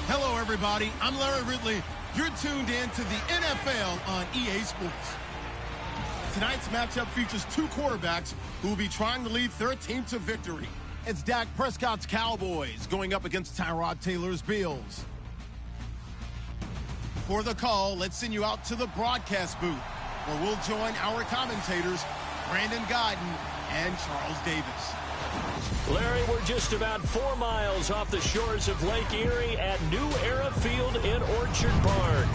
Hello, everybody. I'm Larry Ridley. You're tuned in to the NFL on EA Sports. Tonight's matchup features two quarterbacks who will be trying to lead their team to victory. It's Dak Prescott's Cowboys going up against Tyrod Taylor's Bills. For the call, let's send you out to the broadcast booth, where we'll join our commentators, Brandon Godden and Charles Davis. Larry, we're just about 4 miles off the shores of Lake Erie at New Era Field in Orchard Park.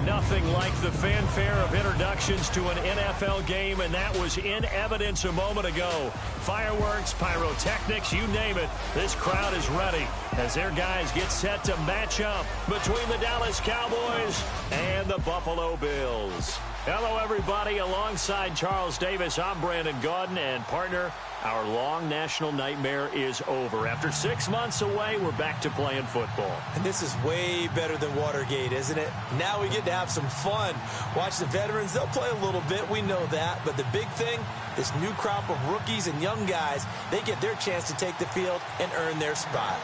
Nothing like the fanfare of introductions to an NFL game, and that was in evidence a moment ago. Fireworks, pyrotechnics, you name it. This crowd is ready as their guys get set to match up between the Dallas Cowboys and the Buffalo Bills. Hello, everybody. Alongside Charles Davis, I'm Brandon Godden, and partner, our long national nightmare is over. After 6 months away, we're back to playing football. And this is way better than Watergate, isn't it? Now we get to have some fun. Watch the veterans. They'll play a little bit. We know that. But the big thing, this new crop of rookies and young guys, they get their chance to take the field and earn their spot.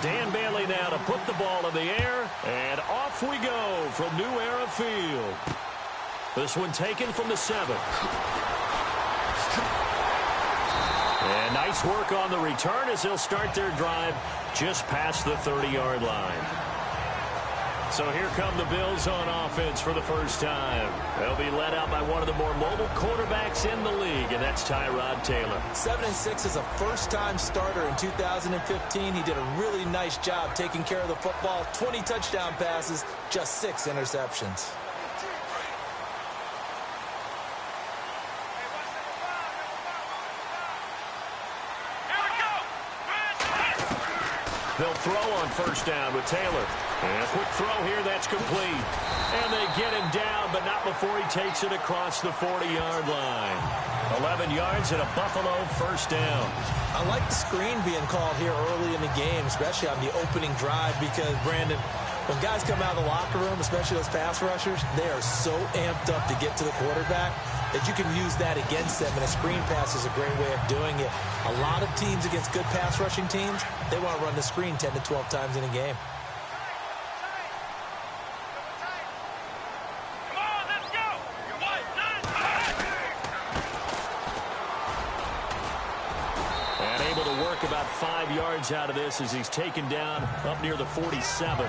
Dan Bailey now to put the ball in the air, and off we go from New Era Field. This one taken from the 7. And nice work on the return as they'll start their drive just past the 30-yard line. So here come the Bills on offense for the first time. They'll be led out by one of the more mobile quarterbacks in the league, and that's Tyrod Taylor. 7-6 as a first-time starter in 2015. He did a really nice job taking care of the football. 20 touchdown passes, just 6 interceptions. They'll throw on first down with Taylor. And a quick throw here, that's complete. And they get him down, but not before he takes it across the 40-yard line. 11 yards and a Buffalo first down. I like the screen being called here early in the game, especially on the opening drive, because, Brandon, when guys come out of the locker room, especially those pass rushers, they are so amped up to get to the quarterback that you can use that against them, and a screen pass is a great way of doing it. A lot of teams against good pass rushing teams, they want to run the screen 10 to 12 times in a game. And able to work about 5 yards out of this as he's taken down up near the 47.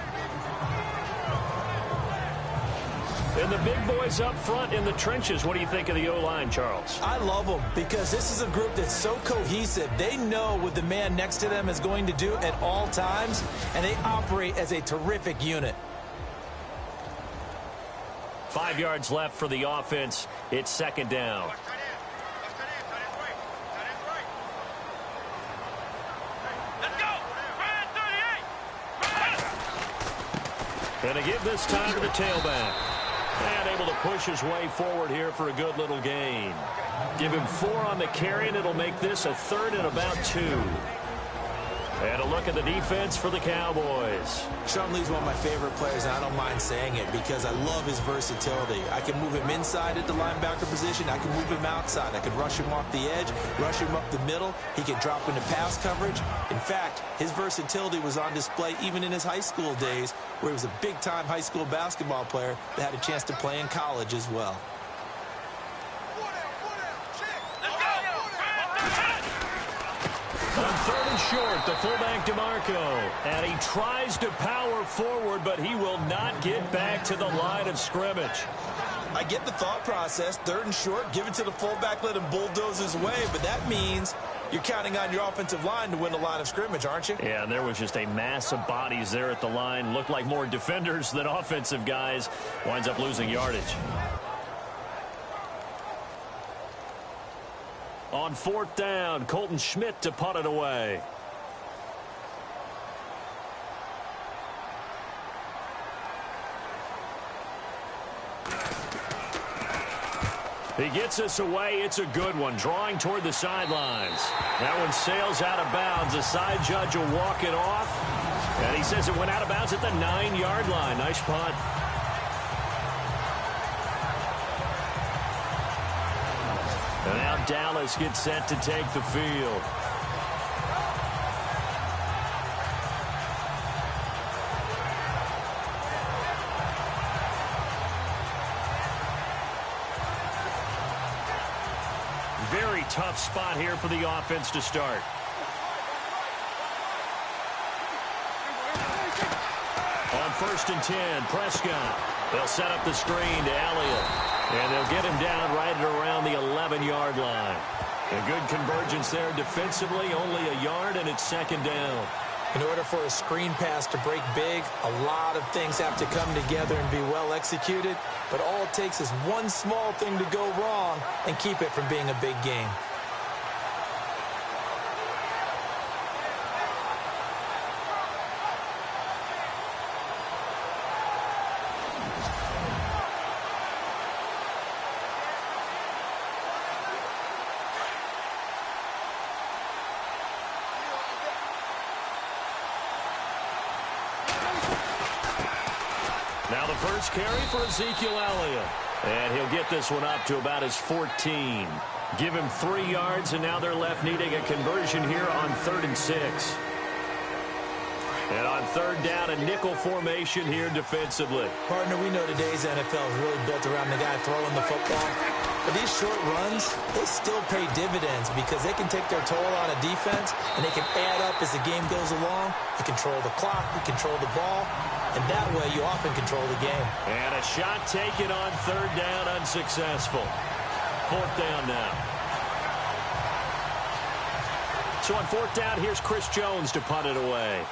And the big boys up front in the trenches. What do you think of the O-line, Charles? I love them because this is a group that's so cohesive. They know what the man next to them is going to do at all times, and they operate as a terrific unit. 5 yards left for the offense. It's second down. And a give this time to the tailback. And able to push his way forward here for a good little gain. Give him 4 on the carry, and it'll make this a 3rd and about 2. And a look at the defense for the Cowboys. Sean Lee's one of my favorite players, and I don't mind saying it because I love his versatility. I can move him inside at the linebacker position. I can move him outside. I can rush him off the edge, rush him up the middle. He can drop into pass coverage. In fact, his versatility was on display even in his high school days, where he was a big-time high school basketball player that had a chance to play in college as well. On 3rd and short, the fullback DeMarco. And he tries to power forward, but he will not get back to the line of scrimmage. I get the thought process. 3rd and short, give it to the fullback, let him bulldoze his way. But that means you're counting on your offensive line to win the line of scrimmage, aren't you? Yeah, and there was just a mass of bodies there at the line. Looked like more defenders than offensive guys. Winds up losing yardage. On 4th down, Colton Schmidt to punt it away. He gets us away. It's a good one. Drawing toward the sidelines. That one sails out of bounds. The side judge will walk it off. And he says it went out of bounds at the 9-yard line. Nice punt. And now Dallas gets set to take the field. tough spot here for the offense to start. On 1st and 10, Prescott. They'll set up the screen to Elliott. And they'll get him down right at around the 11-yard line. A good convergence there defensively, only a yard, and it's 2nd down. In order for a screen pass to break big, a lot of things have to come together and be well executed. But all it takes is one small thing to go wrong and keep it from being a big game. Now the first carry for Ezekiel Elliott. And he'll get this one up to about his 14. Give him 3 yards, and now they're left needing a conversion here on 3rd and 6. And on 3rd down, a nickel formation here defensively. Partner, we know today's NFL is really built around the guy throwing the football. But these short runs, they still pay dividends because they can take their toll on a defense, and they can add up as the game goes along. You control the clock, you control the ball, and that way you often control the game. And a shot taken on 3rd down, unsuccessful. 4th down now. So on 4th down, here's Chris Jones to punt it away.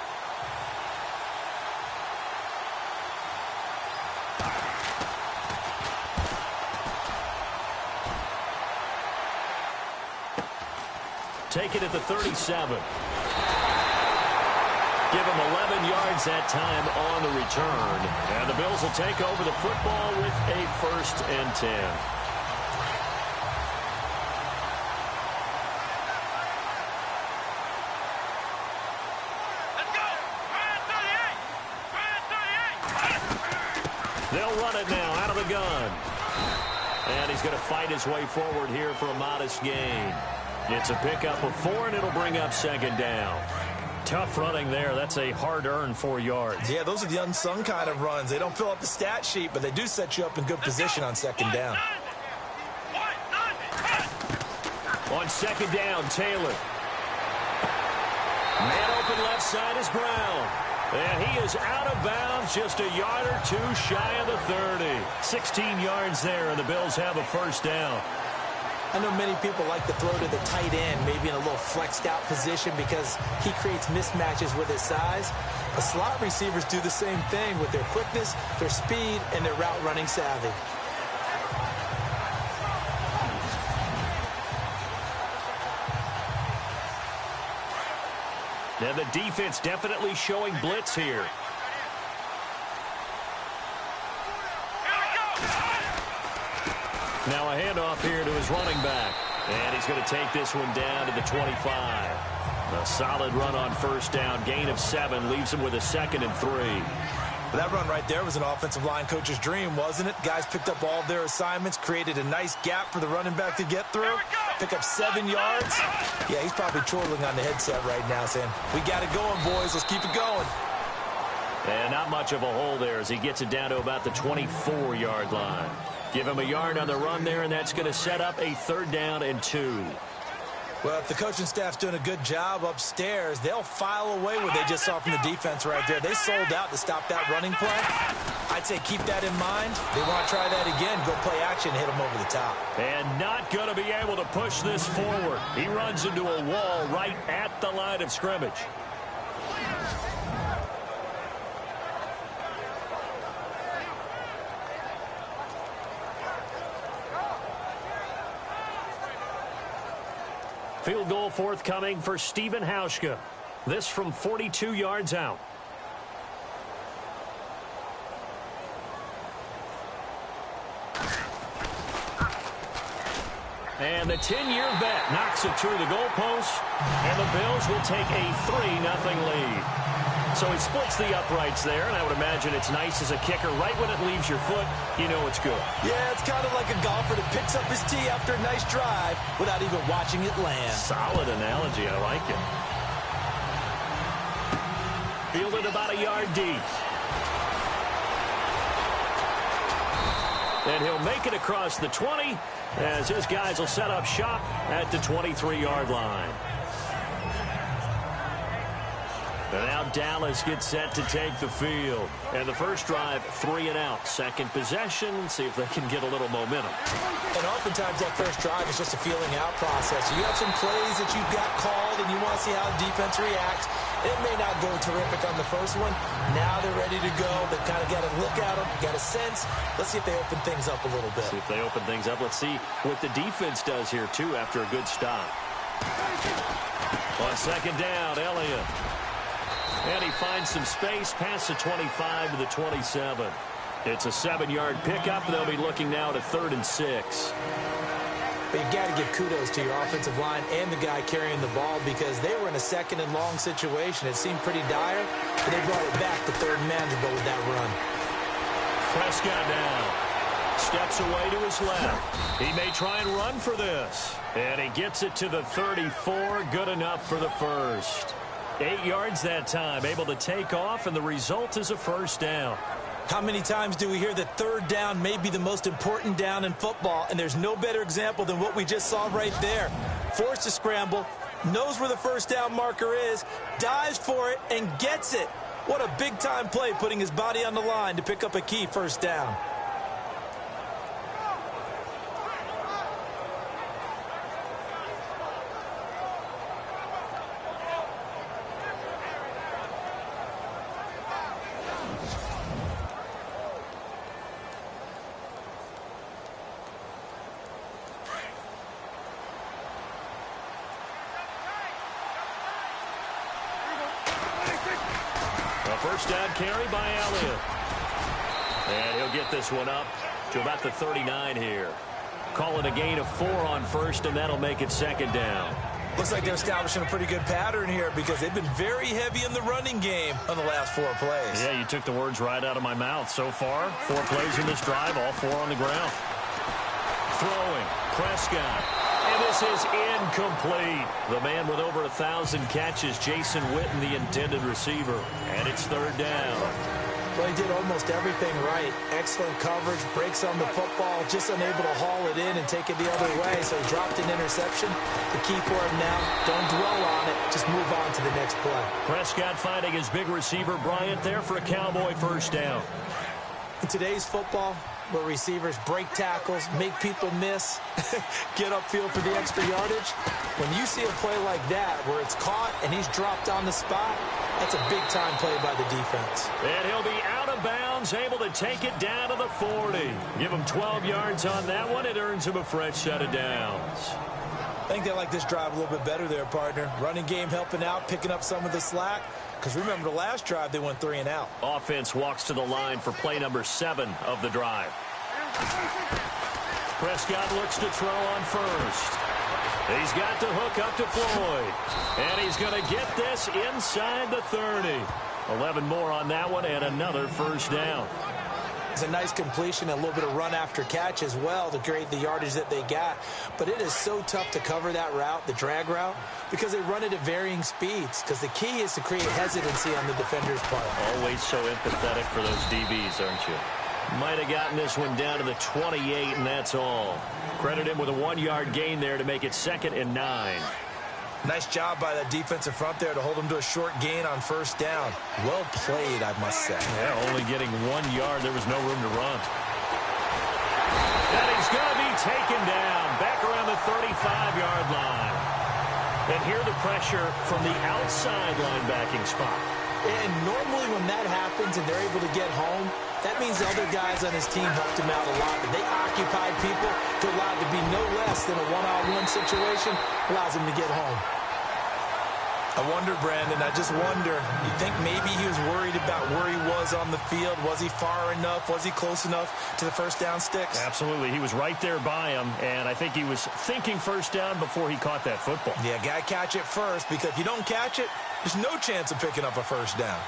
Take it at the 37. Give him 11 yards that time on the return. And the Bills will take over the football with a 1st and 10. Let's go! 38! They'll run it now out of the gun. And he's going to fight his way forward here for a modest gain. It's a pickup of 4, and it'll bring up 2nd down. Tough running there. That's a hard-earned 4 yards. Yeah, those are the unsung kind of runs. They don't fill up the stat sheet, but they do set you up in good position on 2nd down. On 2nd down, Taylor. Man open left side is Brown. And he is out of bounds, just a yard or 2 shy of the 30. 16 yards there, and the Bills have a 1st down. I know many people like to throw to the tight end, maybe in a little flexed out position because he creates mismatches with his size. The slot receivers do the same thing with their quickness, their speed, and their route running savvy. And the defense definitely showing blitz here. Now a handoff here to his running back. And he's going to take this one down to the 25. A solid run on 1st down. Gain of 7 leaves him with a 2nd and 3. That run right there was an offensive line coach's dream, wasn't it? Guys picked up all of their assignments, created a nice gap for the running back to get through. Pick up 7 yards. Yeah, he's probably chortling on the headset right now saying, we got it going, boys. Let's keep it going. And not much of a hole there as he gets it down to about the 24-yard line. Give him a yard on the run there, and that's going to set up a 3rd down and 2. Well, if the coaching staff's doing a good job upstairs, they'll file away what they just saw from the defense right there. They sold out to stop that running play. I'd say keep that in mind. They want to try that again, go play action, hit them over the top. And not going to be able to push this forward. He runs into a wall right at the line of scrimmage. Field goal forthcoming for Stephen Hauschka. This from 42 yards out. And the 10-year vet knocks it through the goalpost, and the Bills will take a 3-0 lead. So he splits the uprights there, and I would imagine it's nice as a kicker. Right when it leaves your foot, you know it's good. Yeah, it's kind of like a golfer that picks up his tee after a nice drive without even watching it land. Solid analogy. I like it. Fielded about a yard deep. And he'll make it across the 20 as his guys will set up shop at the 23-yard line. And now Dallas gets set to take the field. And the first drive, 3 and out. Second possession, see if they can get a little momentum. And oftentimes that first drive is just a feeling out process. You have some plays that you've got called and you want to see how the defense reacts. It may not go terrific on the first one. Now they're ready to go. They've kind of got to look at them, got a sense. Let's see if they open things up a little bit. See if they open things up. Let's see what the defense does here, too, after a good stop. On second down, Elliott. And he finds some space past the 25 to the 27. It's a 7-yard pickup. They'll be looking now to 3rd and 6. But you got to give kudos to your offensive line and the guy carrying the ball because they were in a 2nd and long situation. It seemed pretty dire, but they brought it back to 3rd and manageable with that run. Prescott down. Steps away to his left. He may try and run for this. And he gets it to the 34. Good enough for the first. 8 yards that time, able to take off, and the result is a first down. How many times do we hear that 3rd down may be the most important down in football, and there's no better example than what we just saw right there. Forced to scramble, knows where the first down marker is, dives for it, and gets it. What a big-time play, putting his body on the line to pick up a key first down. First down carry by Elliott. And he'll get this one up to about the 39 here. Call it a gain of 4 on first, and that'll make it 2nd down. Looks like they're establishing a pretty good pattern here because they've been very heavy in the running game on the last 4 plays. Yeah, you took the words right out of my mouth. So far, 4 plays in this drive, all 4 on the ground. Throwing, Prescott. And this is incomplete. The man with over 1,000 catches, Jason Witten, the intended receiver. And it's 3rd down. Well, he did almost everything right. Excellent coverage, breaks on the football, just unable to haul it in and take it the other way, so he dropped an interception. The key for him now, don't dwell on it, just move on to the next play. Prescott finding his big receiver, Bryant, there for a Cowboy first down. In today's football, where receivers break tackles, make people miss, get upfield for the extra yardage, when you see a play like that where it's caught and he's dropped on the spot, that's a big-time play by the defense. And he'll be out of bounds, able to take it down to the 40. Give him 12 yards on that one. It earns him a fresh set of downs. I think they like this drive a little bit better there, partner. Running game helping out, picking up some of the slack. Because remember, the last drive, they went 3 and out. Offense walks to the line for play number 7 of the drive. Prescott looks to throw on first. He's got the hook up to Floyd. And he's going to get this inside the 30. 11 more on that one and another first down. It's a nice completion, a little bit of run after catch as well to create the yardage that they got. But it is so tough to cover that route, the drag route, because they run it at varying speeds. Because the key is to create hesitancy on the defender's part. Always so empathetic for those DBs, aren't you? Might have gotten this one down to the 28, and that's all. Credit him with a 1-yard gain there to make it 2nd and 9. Nice job by that defensive front there to hold him to a short gain on first down. Well played, I must say. Yeah, only getting 1 yard. There was no room to run. And he's going to be taken down back around the 35-yard line. And here the pressure from the outside linebacking spot. And normally when that happens and they're able to get home, that means the other guys on his team helped him out a lot. That they occupied people to allow it to be no less than a one-on-one situation, allows him to get home. I wonder, Brandon, I just wonder, you think maybe he was worried about where he was on the field? Was he far enough? Was he close enough to the first down sticks? Absolutely. He was right there by him, and I think he was thinking first down before he caught that football. Yeah, got to catch it first, because if you don't catch it, there's no chance of picking up a first down.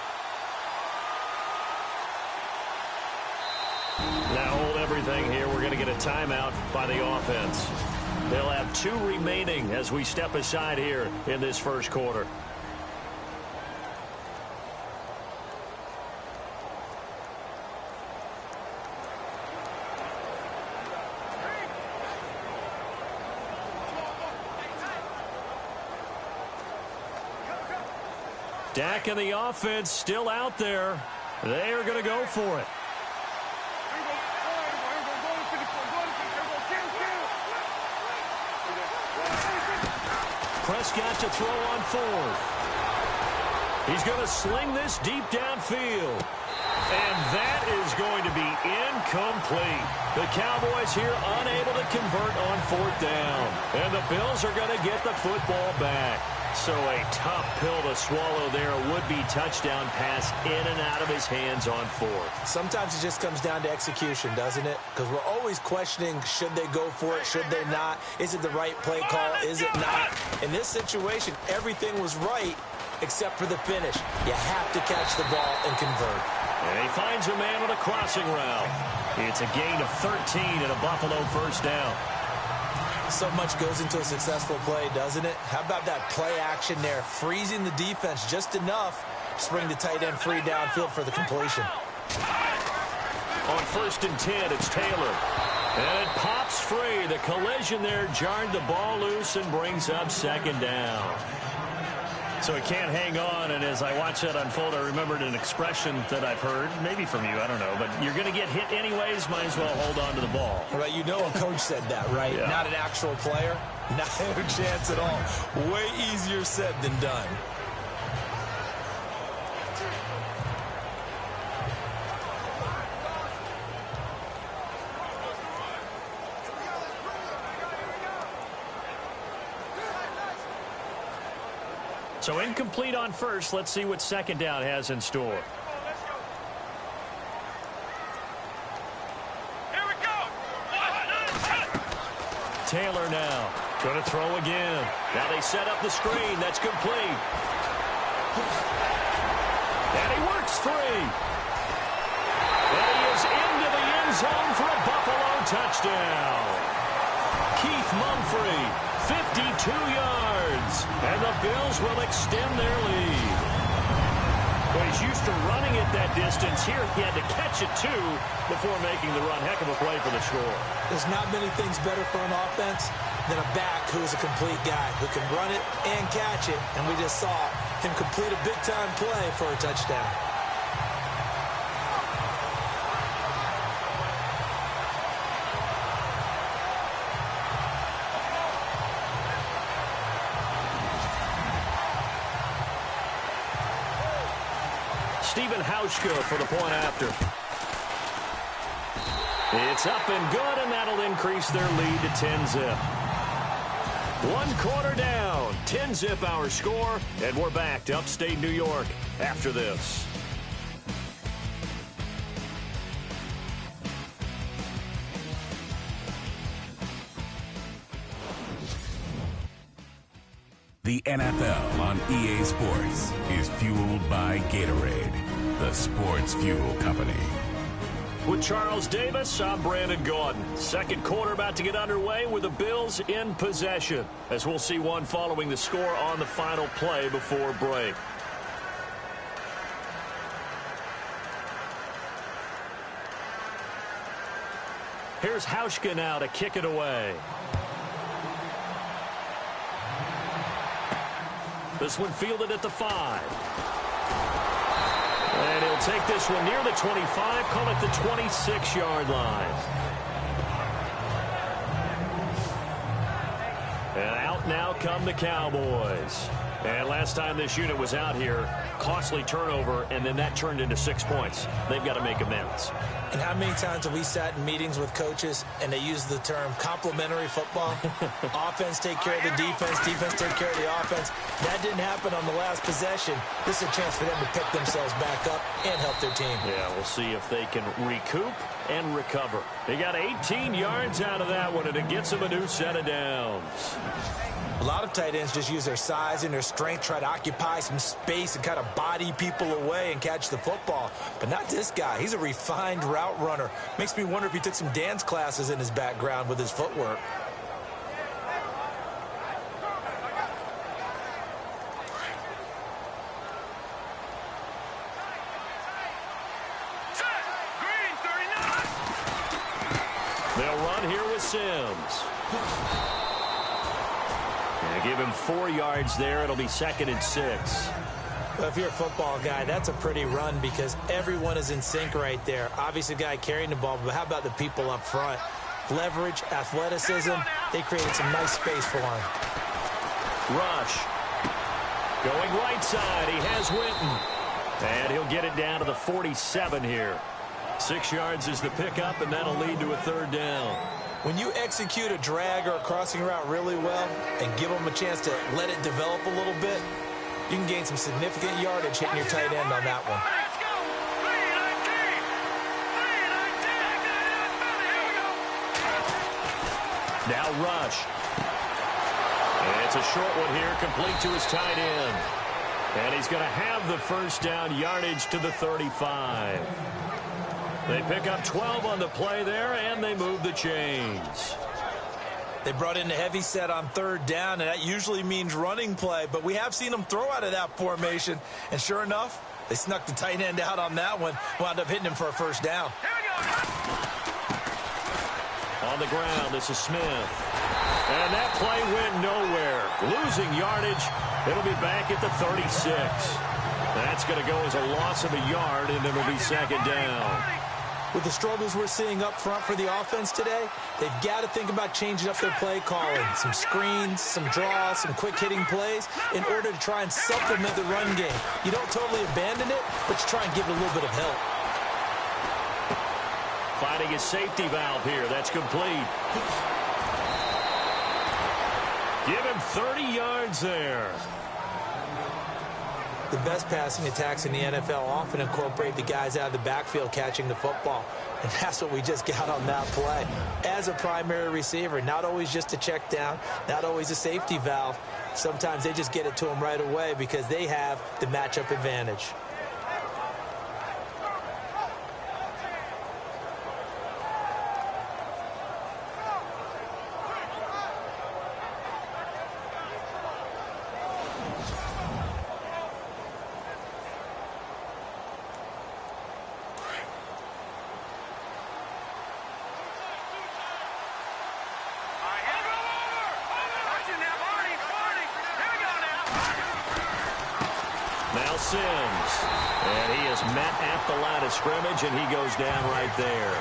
Now hold everything here. We're going to get a timeout by the offense. They'll have 2 remaining as we step aside here in this first quarter. Dak and the offense still out there. They are going to go for it. Prescott to throw on fourth. He's going to sling this deep downfield. And that is going to be incomplete. The Cowboys here unable to convert on fourth down. And the Bills are going to get the football back. So a tough pill to swallow there. A would-be touchdown pass in and out of his hands on fourth. Sometimes it just comes down to execution, doesn't it? Because we're always questioning, should they go for it, should they not? Is it the right play call, is it not? In this situation, everything was right except for the finish. You have to catch the ball and convert. And he finds a man on a crossing route. It's a gain of 13 and a Buffalo first down. So much goes into a successful play, doesn't it? How about that play action there? Freezing the defense just enough to bring the tight end free downfield for the completion. On 1st and 10, it's Taylor. And it pops free. The collision there jarred the ball loose and brings up second down. So he can't hang on, and as I watch that unfold, I remembered an expression that I've heard, maybe from you, I don't know, but you're going to get hit anyways, might as well hold on to the ball. Right, you know a coach said that, right? Yeah. Not an actual player. Not a chance at all. Way easier said than done. So incomplete on first. Let's see what second down has in store. Here we go. Taylor now. Going to throw again. Now they set up the screen. That's complete. And he works free. And he is into the end zone for a Buffalo touchdown. Keith Mumphrey, 52 yards. And the Bills will extend their lead. But he's used to running it that distance. Here he had to catch it, too, before making the run. Heck of a play for the score. There's not many things better for an offense than a back who is a complete guy who can run it and catch it. And we just saw him complete a big-time play for a touchdown. Stephen Hauschka for the point after. It's up and good, and that'll increase their lead to 10-zip. 1 quarter down, 10-zip our score, and we're back to upstate New York after this. The NFL on EA Sports is fueled by Gatorade, the sports fuel company. With Charles Davis, I'm Brandon Gaudin. Second quarter about to get underway with the Bills in possession, as we'll see one following the score on the final play before break. Here's Hauschka now to kick it away. This one fielded at the 5. And he'll take this one near the 25, call it the 26-yard line. And out now come the Cowboys. And last time this unit was out here, costly turnover, and then that turned into 6 points. They've got to make amends. And how many times have we sat in meetings with coaches and they use the term complementary football? Offense take care of the defense, defense take care of the offense. That didn't happen on the last possession. This is a chance for them to pick themselves back up and help their team. Yeah, we'll see if they can recoup and recover. They got 18 yards out of that one, and it gets them a new set of downs. A lot of tight ends just use their size and their strength, try to occupy some space and kind of body people away and catch the football. But not this guy. He's a refined route runner. Makes me wonder if he took some dance classes in his background with his footwork. They'll run here with Sims. And give him 4 yards there. It'll be 2nd and 6. Well, if you're a football guy, that's a pretty run because everyone is in sync right there. Obviously, the guy carrying the ball, but how about the people up front? Leverage, athleticism, they created some nice space for him. Rush. Going right side, he has Winton. And he'll get it down to the 47 here. 6 yards is the pickup, and that'll lead to a third down. When you execute a drag or a crossing route really well and give them a chance to let it develop a little bit, you can gain some significant yardage hitting your tight end on that one. Now Rush. And it's a short one here, complete to his tight end. And he's going to have the first down, yardage to the 35. They pick up 12 on the play there, and they move the chains. They brought in the heavy set on third down, and that usually means running play, but we have seen them throw out of that formation. And sure enough, they snuck the tight end out on that one, wound up hitting him for a first down. On the ground, this is Smith. And that play went nowhere. Losing yardage. It'll be back at the 36. That's going to go as a loss of a yard, and it'll be second down. With the struggles we're seeing up front for the offense today, they've got to think about changing up their play calling. Some screens, some draws, some quick-hitting plays in order to try and supplement the run game. You don't totally abandon it, but you try and give it a little bit of help. Finding his safety valve here. That's complete. Give him 30 yards there. The best passing attacks in the NFL often incorporate the guys out of the backfield catching the football. And that's what we just got on that play. As a primary receiver, not always just a check down, not always a safety valve. Sometimes they just get it to them right away because they have the matchup advantage. Now Sims. And he is met at the line of scrimmage, and he goes down right there.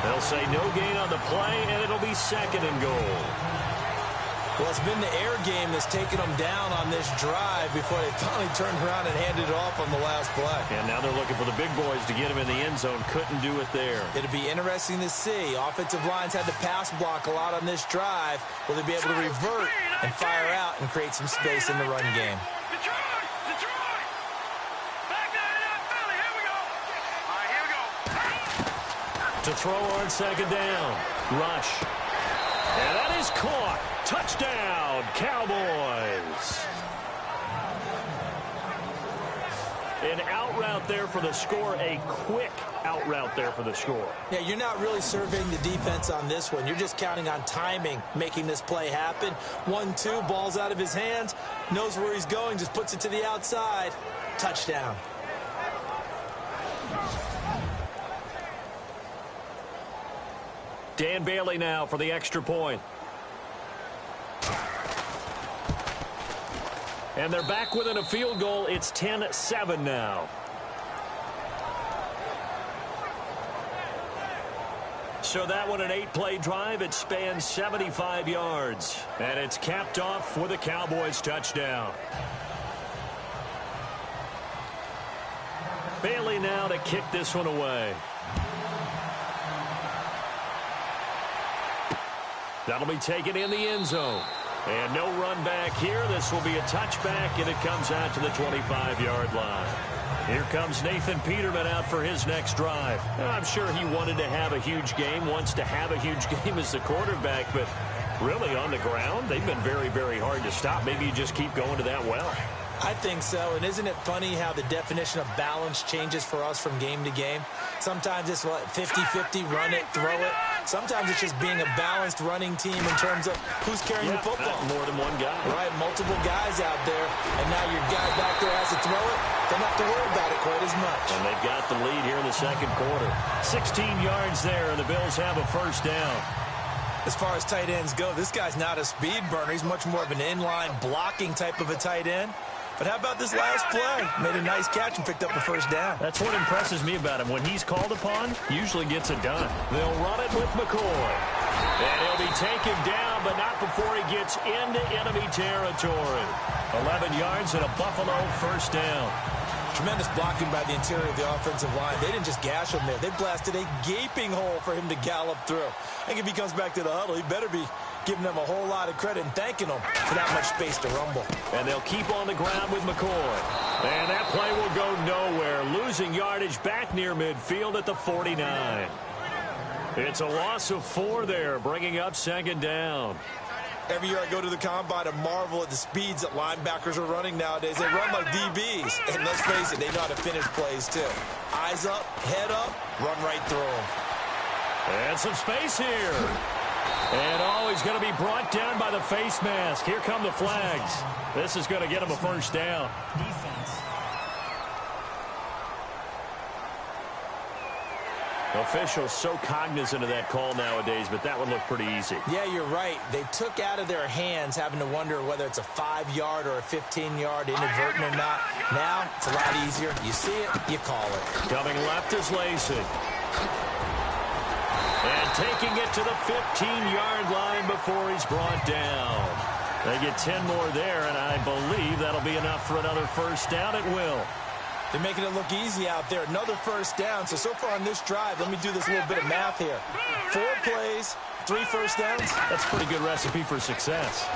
They'll say no gain on the play, and it'll be second and goal. Well, it's been the air game that's taken them down on this drive before they finally turned around and handed it off on the last play. And now they're looking for the big boys to get him in the end zone. Couldn't do it there. It'll be interesting to see. Offensive lines had to pass block a lot on this drive. Will they be able to revert and fire out and create some space in the run game? To throw on second down. Rush. And that is caught. Touchdown, Cowboys. An out route there for the score. A quick out route there for the score. Yeah, you're not really surveying the defense on this one. You're just counting on timing, making this play happen. 1-2, ball's out of his hands. Knows where he's going, just puts it to the outside. Touchdown. Dan Bailey now for the extra point. And they're back within a field goal. It's 10-7 now. So that one, an 8-play drive. It spans 75 yards. And it's capped off with a Cowboys touchdown. Bailey now to kick this one away. That'll be taken in the end zone. And no run back here. This will be a touchback, and it comes out to the 25-yard line. Here comes Nathan Peterman out for his next drive. I'm sure he wanted to have a huge game, wants to have a huge game as the quarterback, but really on the ground, they've been very, very hard to stop. Maybe you just keep going to that well. I think so, and isn't it funny how the definition of balance changes for us from game to game? Sometimes it's 50-50, run it, throw it. Sometimes it's just being a balanced running team in terms of who's carrying the football. More than one guy. Right, multiple guys out there, and now your guy back there has to throw it. Don't have to worry about it quite as much. And they've got the lead here in the second quarter. 16 yards there, and the Bills have a first down. As far as tight ends go, this guy's not a speed burner. He's much more of an inline blocking type of a tight end. But how about this last play? Made a nice catch and picked up a first down. That's what impresses me about him. When he's called upon, usually gets it done. They'll run it with McCoy. And he'll be taken down, but not before he gets into enemy territory. 11 yards and a Buffalo first down. Tremendous blocking by the interior of the offensive line. They didn't just gash him there. They blasted a gaping hole for him to gallop through. I think if he comes back to the huddle, he better be giving them a whole lot of credit and thanking them for that much space to rumble. And they'll keep on the ground with McCoy. And that play will go nowhere, losing yardage back near midfield at the 49. It's a loss of 4 there, bringing up second down. Every year I go to the combine and marvel at the speeds that linebackers are running nowadays. They run like DBs. And let's face it, they know how to finish plays too. Eyes up, head up, run right through them. And some space here. And he's going to be brought down by the face mask. Here come the flags. This is going to get him a first down. Officials so cognizant of that call nowadays, but that would look pretty easy. Yeah, you're right. They took out of their hands having to wonder whether it's a 5-yard or a 15-yard, inadvertent or not. Now, it's a lot easier. You see it, you call it. Coming left is Lacey. And taking it to the 15-yard line before he's brought down. They get 10 more there, and I believe that'll be enough for another first down. It will. They're making it look easy out there. Another first down. So far on this drive, let me do this little bit of math here. 4 plays, 3 first downs. That's a pretty good recipe for success.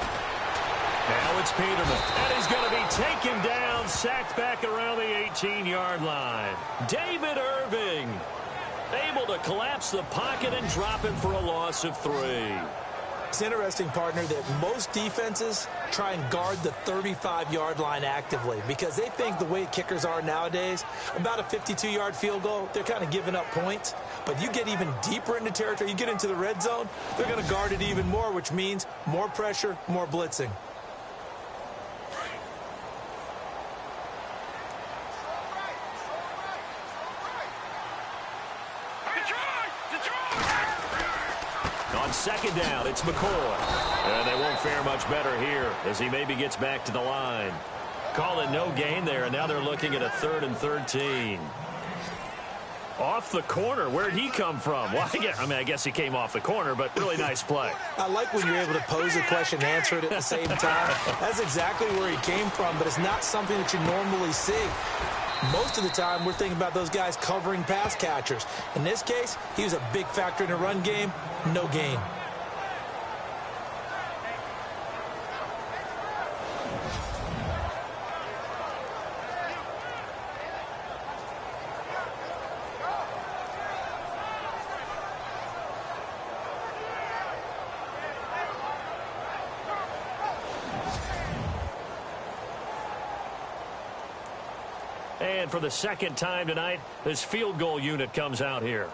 Now it's Peterman. And he's going to be taken down, sacked back around the 18-yard line. David Irving able to collapse the pocket and drop him for a loss of 3. It's interesting, partner, that most defenses try and guard the 35-yard line actively because they think the way kickers are nowadays, about a 52-yard field goal, they're kind of giving up points. But you get even deeper into territory, you get into the red zone, they're going to guard it even more, which means more pressure, more blitzing. On second down, it's McCoy. And they won't fare much better here as he maybe gets back to the line. Call it no gain there, and now they're looking at a 3rd and 13. Off the corner. Where'd he come from? Well, I guess he came off the corner, but really nice play. I like when you're able to pose a question and answer it at the same time. That's exactly where he came from, but it's not something that you normally see. Most of the time, we're thinking about those guys covering pass catchers. In this case, he was a big factor in the run game. No gain. And for the second time tonight, this field goal unit comes out here.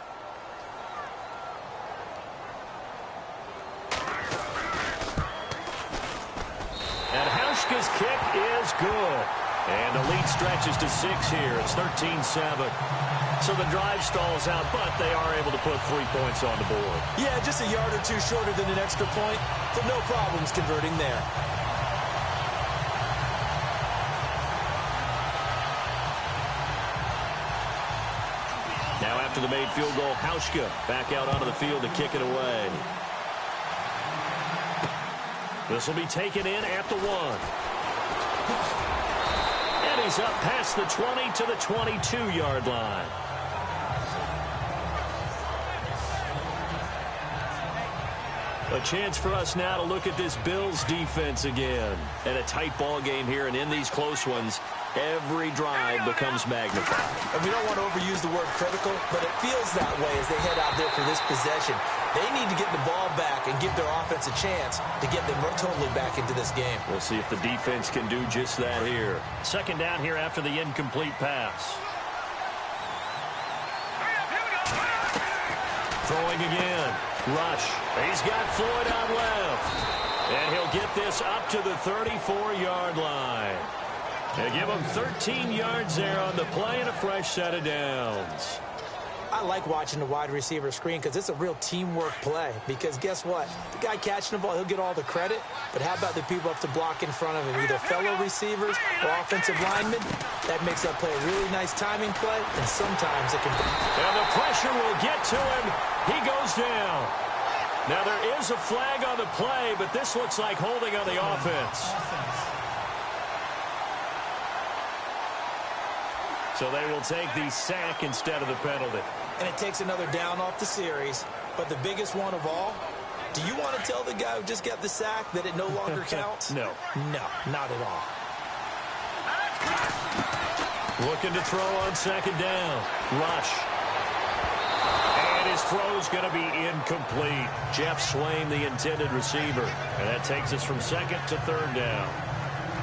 And Hauschka's kick is good. And the lead stretches to 6 here. It's 13-7. So the drive stalls out, but they are able to put 3 points on the board. Yeah, just a yard or 2 shorter than an extra point. So no problems converting there. Now after the made field goal, Hauschka back out onto the field to kick it away. This will be taken in at the 1. And he's up past the 20 to the 22-yard line. A chance for us now to look at this Bills defense again. And a tight ball game here, and in these close ones, every drive becomes magnified. And we don't want to overuse the word critical, but it feels that way as they head out there for this possession. They need to get the ball back and give their offense a chance to get them totally back into this game. We'll see if the defense can do just that here. Second down here after the incomplete pass. Throwing again. Rush. He's got Floyd on left. And he'll get this up to the 34-yard line. They give him 13 yards there on the play and a fresh set of downs. I like watching the wide receiver screen because it's a real teamwork play. Because guess what? The guy catching the ball, he'll get all the credit. But how about the people up to block in front of him, either fellow receivers or offensive linemen? That makes that play a really nice timing play, and sometimes it can be. And the pressure will get to him. He goes down. Now, there is a flag on the play, but this looks like holding on the offense. So they will take the sack instead of the penalty. And it takes another down off the series. But the biggest one of all, do you want to tell the guy who just got the sack that it no longer counts? No. No, not at all. Looking to throw on second down. Rush. And his throw's going to be incomplete. Jeff Swain, the intended receiver. And that takes us from second to third down.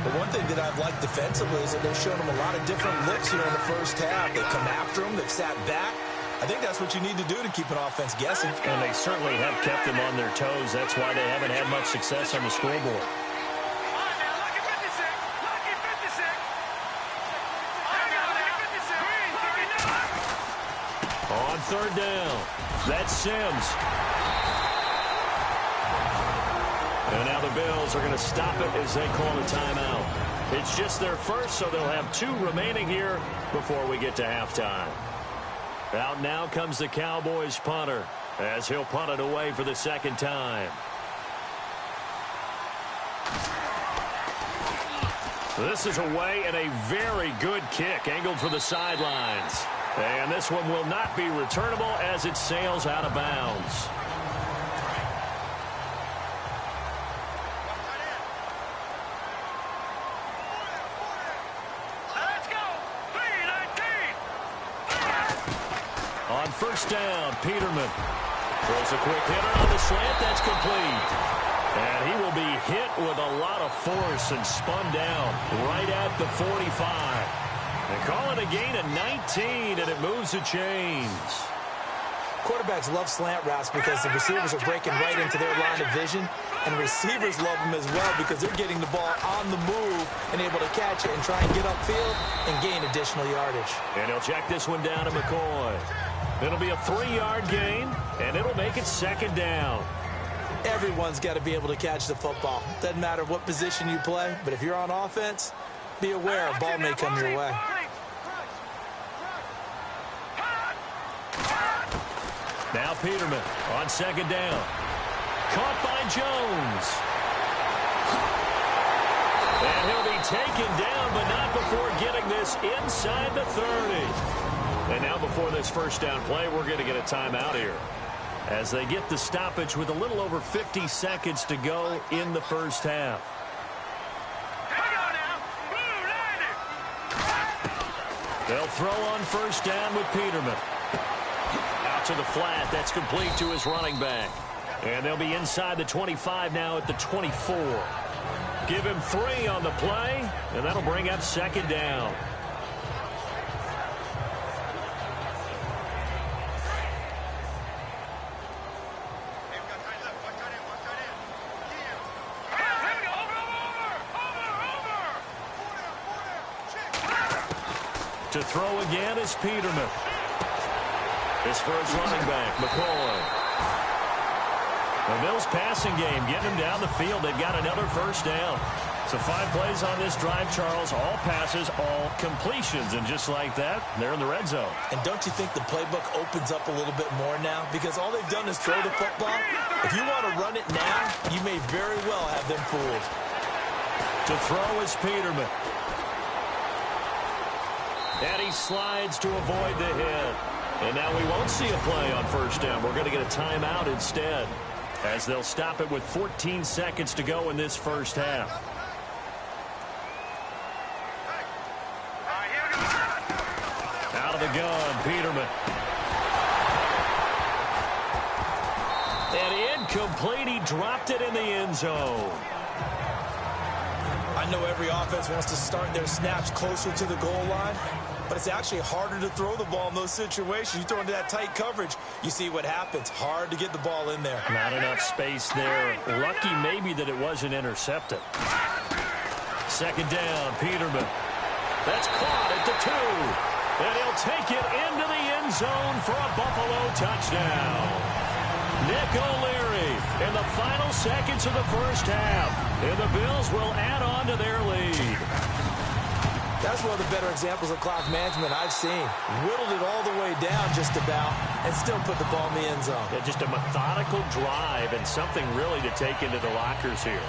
But one thing that I've liked defensively is that they've shown him a lot of different looks here in the first half. They've come after him. They've sat back. I think that's what you need to do to keep an offense guessing. And they certainly have kept them on their toes. That's why they haven't had much success on the scoreboard. On third down, that's Sims. And now the Bills are going to stop it as they call a timeout. It's just their first, so they'll have 2 remaining here before we get to halftime. Out now comes the Cowboys punter as he'll punt it away for the second time. This is away and a very good kick angled for the sidelines. And this one will not be returnable as it sails out of bounds. On first down, Peterman throws a quick hitter on the slant. That's complete. And he will be hit with a lot of force and spun down right at the 45. They call it a gain of 19, and it moves the chains. Quarterbacks love slant routes because the receivers are breaking right into their line of vision, and receivers love them as well because they're getting the ball on the move and able to catch it and try and get upfield and gain additional yardage. And he'll check this one down to McCoy. It'll be a 3-yard gain, and it'll make it second down. Everyone's got to be able to catch the football. Doesn't matter what position you play, but if you're on offense, be aware a ball may come your way. Now Peterman on second down. Caught by Jones. And he'll be taken down, but not before getting this inside the 30. And now before this first down play, we're going to get a timeout here as they get the stoppage with a little over 50 seconds to go in the first half. They'll throw on first down with Peterman. Out to the flat. That's complete to his running back. And they'll be inside the 25 now at the 24. Give him 3 on the play, and that'll bring up second down. To throw again is Peterman. His first running back, McCoy. The Bills passing game, getting him down the field. They've got another first down. So 5 plays on this drive, Charles. All passes, all completions. And just like that, they're in the red zone. And don't you think the playbook opens up a little bit more now? Because all they've done is throw the football. If you want to run it now, you may very well have them fooled. To throw is Peterman. And he slides to avoid the hit. And now we won't see a play on first down. We're going to get a timeout instead, as they'll stop it with 14 seconds to go in this first half. Out of the gun, Peterman. And incomplete. He dropped it in the end zone. I know every offense wants to start their snaps closer to the goal line, but it's actually harder to throw the ball in those situations. You throw into that tight coverage, you see what happens. Hard to get the ball in there. Not enough space there. Lucky maybe that it wasn't intercepted. Second down, Peterman. That's caught at the 2. And he'll take it into the end zone for a Buffalo touchdown. Nick O'Leary in the final seconds of the first half. And the Bills will add on to their lead. That's one of the better examples of clock management I've seen. Whittled it all the way down just about and still put the ball in the end zone. Yeah, just a methodical drive and something really to take into the lockers here.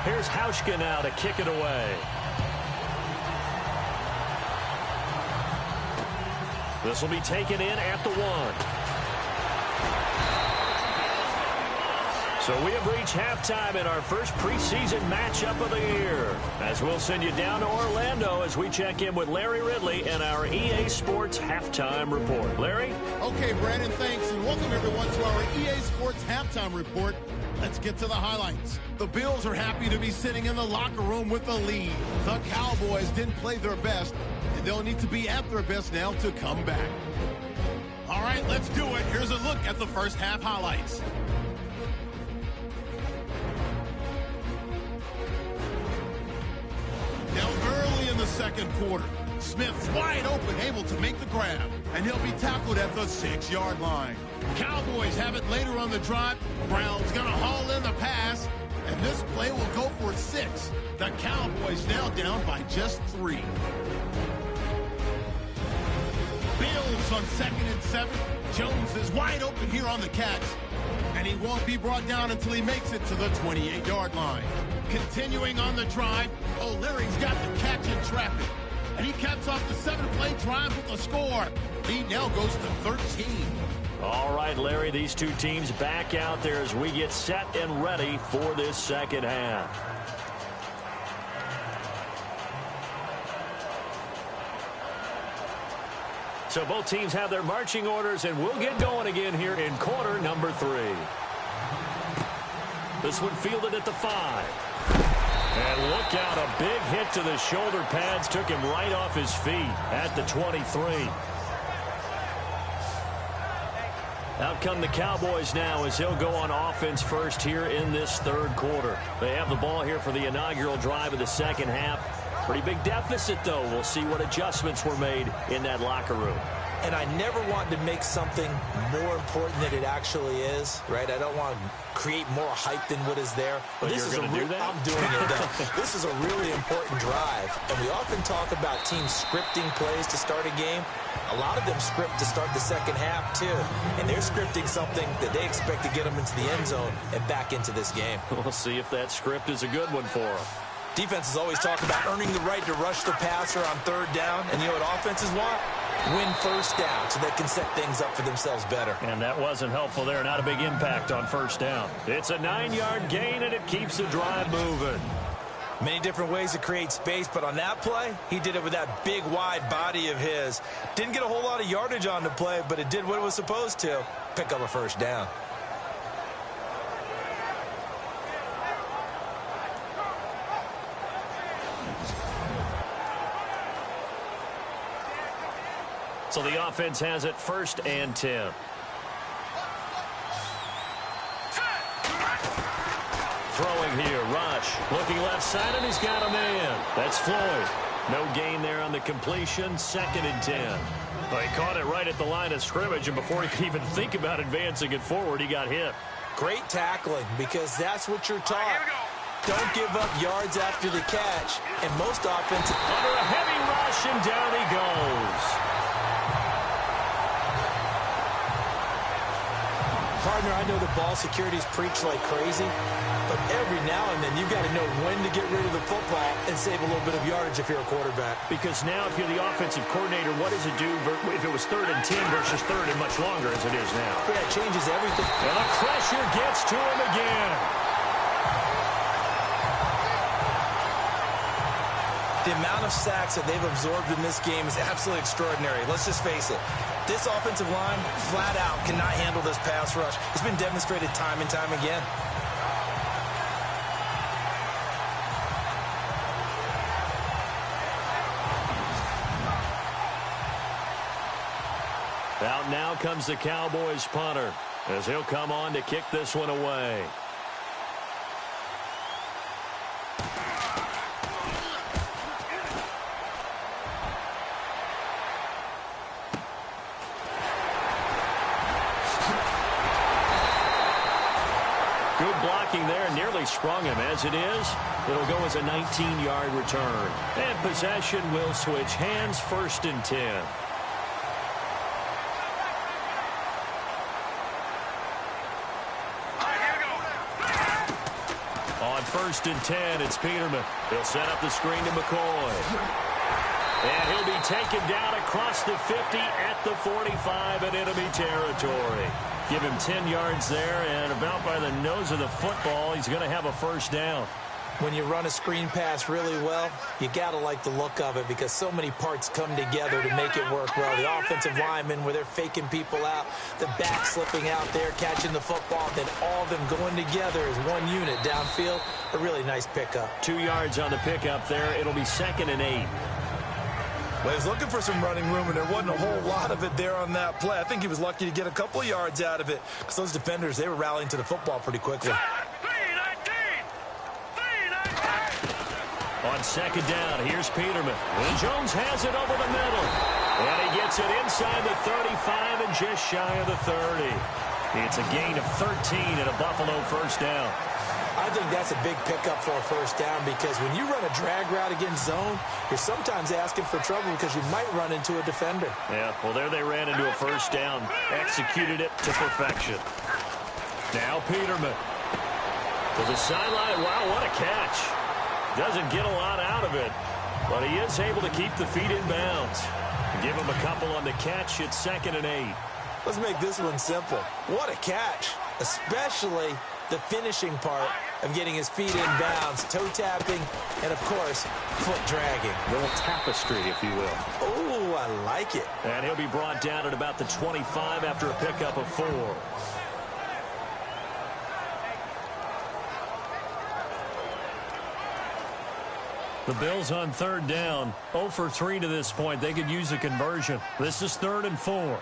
Here's Hauschka now to kick it away. This will be taken in at the 1. So we have reached halftime in our first preseason matchup of the year. As we'll send you down to Orlando as we check in with Larry Ridley and our EA Sports Halftime Report. Larry? Okay, Brandon, thanks, and welcome everyone to our EA Sports Halftime Report. Let's get to the highlights. The Bills are happy to be sitting in the locker room with the lead. The Cowboys didn't play their best, and they'll need to be at their best now to come back. All right, let's do it. Here's a look at the first half highlights. Now early in the second quarter, Smith's wide open, able to make the grab, and he'll be tackled at the 6-yard line. Cowboys have it later on the drive. Brown's going to haul in the pass, and this play will go for 6. The Cowboys now down by just 3. Bills on 2nd and 7. Jones is wide open here on the catch, and he won't be brought down until he makes it to the 28-yard line. Continuing on the drive, O'Leary's got the catch in traffic, and he caps off the 7-play drive with a score. He now goes to 13. All right, Larry, these two teams back out there as we get set and ready for this second half. So both teams have their marching orders, and we'll get going again here in quarter number 3. This one fielded at the 5. And look out, a big hit to the shoulder pads took him right off his feet at the 23. Out come the Cowboys now as he'll go on offense first here in this third quarter. They have the ball here for the inaugural drive of the second half. Pretty big deficit, though. We'll see what adjustments were made in that locker room. And I never want to make something more important than it actually is, right? I don't want to create more hype than what is there. But this you're going to do that? I'm doing it, though. This is a really important drive. And we often talk about teams scripting plays to start a game. A lot of them script to start the second half, too. And they're scripting something that they expect to get them into the end zone and back into this game. We'll see if that script is a good one for them. Defenses always talk about earning the right to rush the passer on third down. And you know what offenses want? Win first down so they can set things up for themselves better. And that wasn't helpful there. Not a big impact on first down. It's a 9-yard gain, and it keeps the drive moving. Many different ways to create space, but on that play, he did it with that big, wide body of his. Didn't get a whole lot of yardage on the play, but it did what it was supposed to. Pick up a first down. So the offense has it 1st and 10. Throwing here, Rush. Looking left side, and he's got a man. That's Floyd. No gain there on the completion, 2nd and 10. Well, he caught it right at the line of scrimmage, and before he could even think about advancing it forward, he got hit. Great tackling, because that's what you're taught. Don't give up yards after the catch. And most offensive... Under a heavy rush, and down he goes. Partner, I know the ball security's preached like crazy, but every now and then you've got to know when to get rid of the football and save a little bit of yardage if you're a quarterback. Because now if you're the offensive coordinator, what does it do if it was 3rd and 10 versus 3rd and much longer as it is now? Yeah, it changes everything. And the pressure gets to him again. The amount of sacks that they've absorbed in this game is absolutely extraordinary. Let's just face it. This offensive line, flat out, cannot handle this pass rush. It's been demonstrated time and time again. Out now comes the Cowboys punter as he'll come on to kick this one away. barely sprung him. As it is, it'll go as a 19-yard return. And possession will switch hands, 1st and 10. On 1st and 10, it's Peterman. He'll set up the screen to McCoy. And he'll be taken down across the 50 at the 45 in enemy territory. Give him 10 yards there, and about by the nose of the football, he's going to have a 1st down. When you run a screen pass really well, you got to like the look of it because so many parts come together to make it work well. The offensive linemen, where they're faking people out, the back slipping out there, catching the football, then all of them going together as one unit downfield. A really nice pickup. 2 yards on the pickup there. It'll be 2nd and 8. Well, he was looking for some running room, and there wasn't a whole lot of it there on that play. I think he was lucky to get a couple yards out of it because those defenders, they were rallying to the football pretty quickly. On 2nd down, here's Peterman. And Jones has it over the middle. And he gets it inside the 35 and just shy of the 30. It's a gain of 13 and a Buffalo 1st down. I think that's a big pickup for a 1st down because when you run a drag route against zone, you're sometimes asking for trouble because you might run into a defender. Yeah, well, there they ran into a 1st down. Executed it to perfection. Now Peterman to the sideline. Wow, what a catch. Doesn't get a lot out of it, but he is able to keep the feet in bounds. Give him a couple on the catch. It's 2nd and 8. Let's make this one simple. What a catch, especially the finishing part of getting his feet in bounds, toe tapping, and, of course, foot dragging. A little tapestry, if you will. Oh, I like it. And he'll be brought down at about the 25 after a pickup of 4. The Bills on 3rd down, 0 for 3 to this point. They could use a conversion. This is 3rd and 4.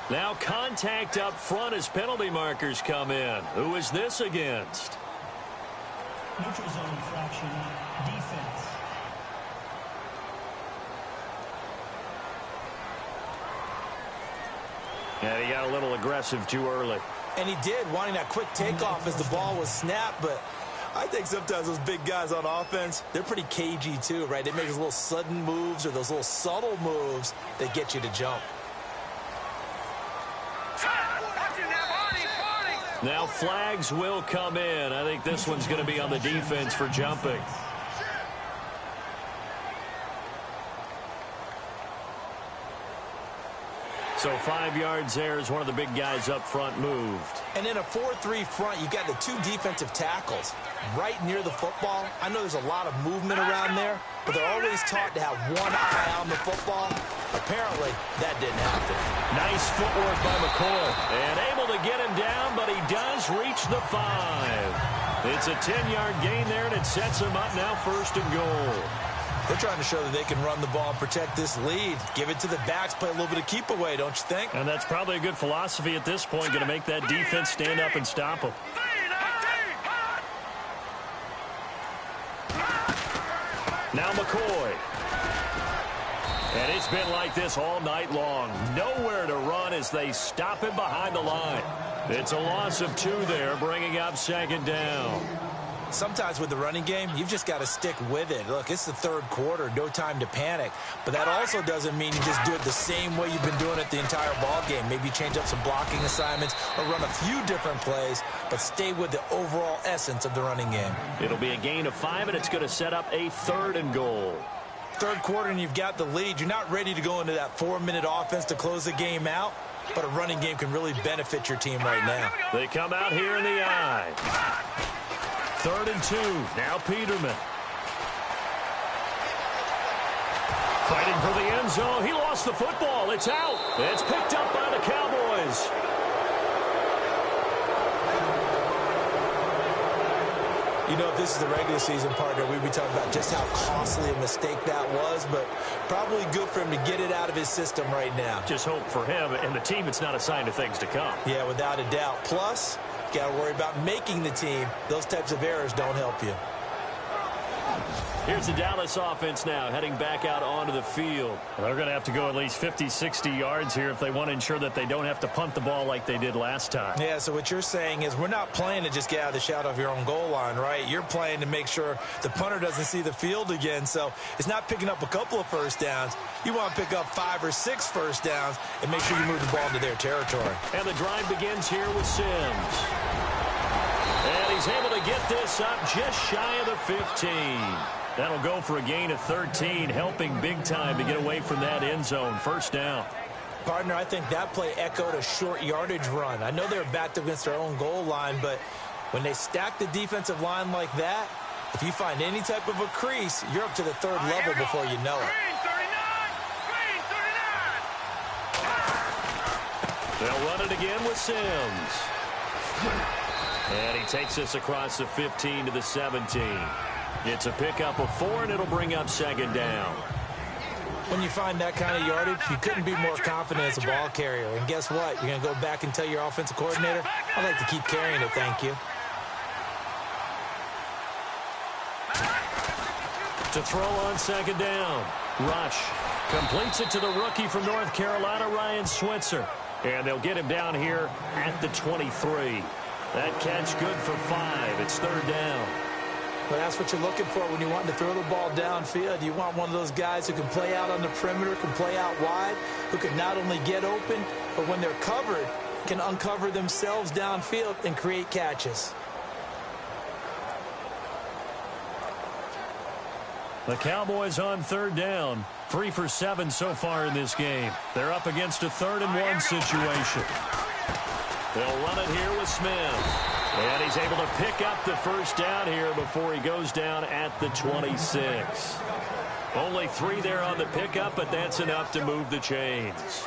Now contact up front as penalty markers come in. Who is this against? Neutral zone infraction, defense. And he got a little aggressive too early. And he did, wanting that quick takeoff as the ball was snapped, but I think sometimes those big guys on offense, they're pretty cagey too, right? They make those little sudden moves or those little subtle moves that get you to jump. Now flags will come in. I think this one's going to be on the defense for jumping. So 5 yards there as one of the big guys up front moved. And in a 4-3 front, you've got the 2 defensive tackles right near the football. I know there's a lot of movement around there, but they're always taught to have one eye on the football. Apparently, that didn't happen. Nice footwork by McCoy. And able to get him down, but he does reach the 5. It's a 10-yard gain there, and it sets him up now 1st and goal. They're trying to show that they can run the ball and protect this lead. Give it to the backs, play a little bit of keep away, don't you think? And that's probably a good philosophy at this point, going to make that defense stand up and stop them. Now McCoy. And it's been like this all night long. Nowhere to run as they stop him behind the line. It's a loss of 2 there, bringing up 2nd down. Sometimes with the running game, you've just got to stick with it. Look, it's the 3rd quarter, no time to panic. But that also doesn't mean you just do it the same way you've been doing it the entire ball game. Maybe change up some blocking assignments or run a few different plays, but stay with the overall essence of the running game. It'll be a gain of 5, and it's going to set up a 3rd and goal. 3rd quarter, and you've got the lead. You're not ready to go into that 4-minute offense to close the game out, but a running game can really benefit your team right now. They come out here in the eye. 3rd and 2. Now Peterman. Fighting for the end zone. He lost the football. It's out. It's picked up by the Cowboys. You know, if this is the regular season, partner, we'd be talking about just how costly a mistake that was, but probably good for him to get it out of his system right now. Just hope for him and the team it's not a sign of things to come. Yeah, without a doubt. Plus, got to worry about making the team. Those types of errors don't help you. Here's the Dallas offense now heading back out onto the field. Well, they're going to have to go at least 50, 60 yards here if they want to ensure that they don't have to punt the ball like they did last time. Yeah, so what you're saying is we're not playing to just get out of the shadow of your own goal line, right? You're playing to make sure the punter doesn't see the field again. So it's not picking up a couple of first downs. You want to pick up 5 or 6 first downs and make sure you move the ball into their territory. And the drive begins here with Sims. And he's able to get this up just shy of the 15. That'll go for a gain of 13, helping big time to get away from that end zone. First down. Partner, I think that play echoed a short yardage run. I know they were backed up against their own goal line, but when they stack the defensive line like that, if you find any type of a crease, you're up to the third level before you know it. They'll run it again with Sims. And he takes us across the 15 to the 17. It's a pickup of 4, and it'll bring up second down. When you find that kind of yardage, you couldn't be more confident as a ball carrier. And guess what? You're going to go back and tell your offensive coordinator, I'd like to keep carrying it, thank you. To throw on second down. Rush completes it to the rookie from North Carolina, Ryan Switzer. And they'll get him down here at the 23. That catch good for 5. It's third down. Well, that's what you're looking for when you want to throw the ball downfield. You want one of those guys who can play out on the perimeter, can play out wide, who can not only get open, but when they're covered, can uncover themselves downfield and create catches. The Cowboys on third down. 3 for 7 so far in this game. They're up against a 3rd and 1 situation. They'll run it here with Smith. And he's able to pick up the first down here before he goes down at the 26. Only 3 there on the pickup, but that's enough to move the chains.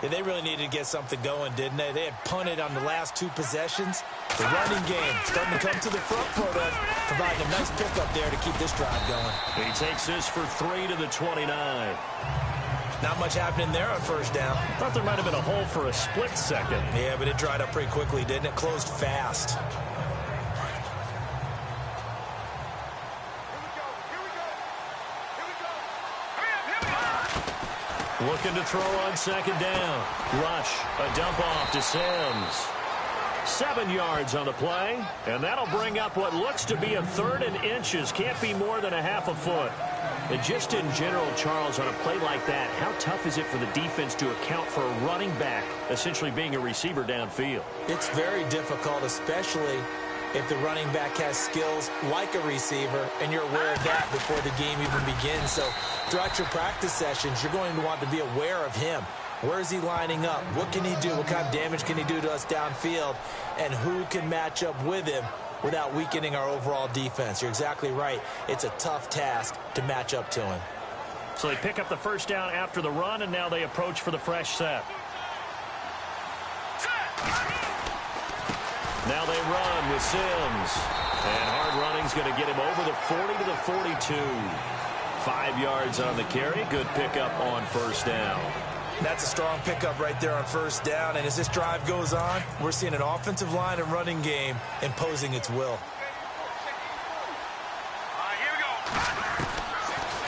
Yeah, they really needed to get something going, didn't they? They had punted on the last 2 possessions. The running game starting to come to the front for them, providing a nice pickup there to keep this drive going. He takes this for 3 to the 29. Not much happening there on first down. Thought there might have been a hole for a split second. Yeah, but it dried up pretty quickly, didn't it? Closed fast. Looking to throw on second down. Rush, a dump off to Sims. 7 yards on the play, and that'll bring up what looks to be a 3rd and inches. Can't be more than a half a foot. And just in general, Charles, on a play like that, how tough is it for the defense to account for a running back essentially being a receiver downfield? It's very difficult, especially if the running back has skills like a receiver, and you're aware of that before the game even begins. So throughout your practice sessions, you're going to want to be aware of him. Where is he lining up? What can he do? What kind of damage can he do to us downfield? And who can match up with him without weakening our overall defense? You're exactly right. It's a tough task to match up to him. So they pick up the first down after the run, and now they approach for the fresh set. Now they run with Sims. And hard running's going to get him over the 40 to the 42. 5 yards on the carry. Good pickup on first down. That's a strong pickup right there on first down. And as this drive goes on, we're seeing an offensive line and running game imposing its will.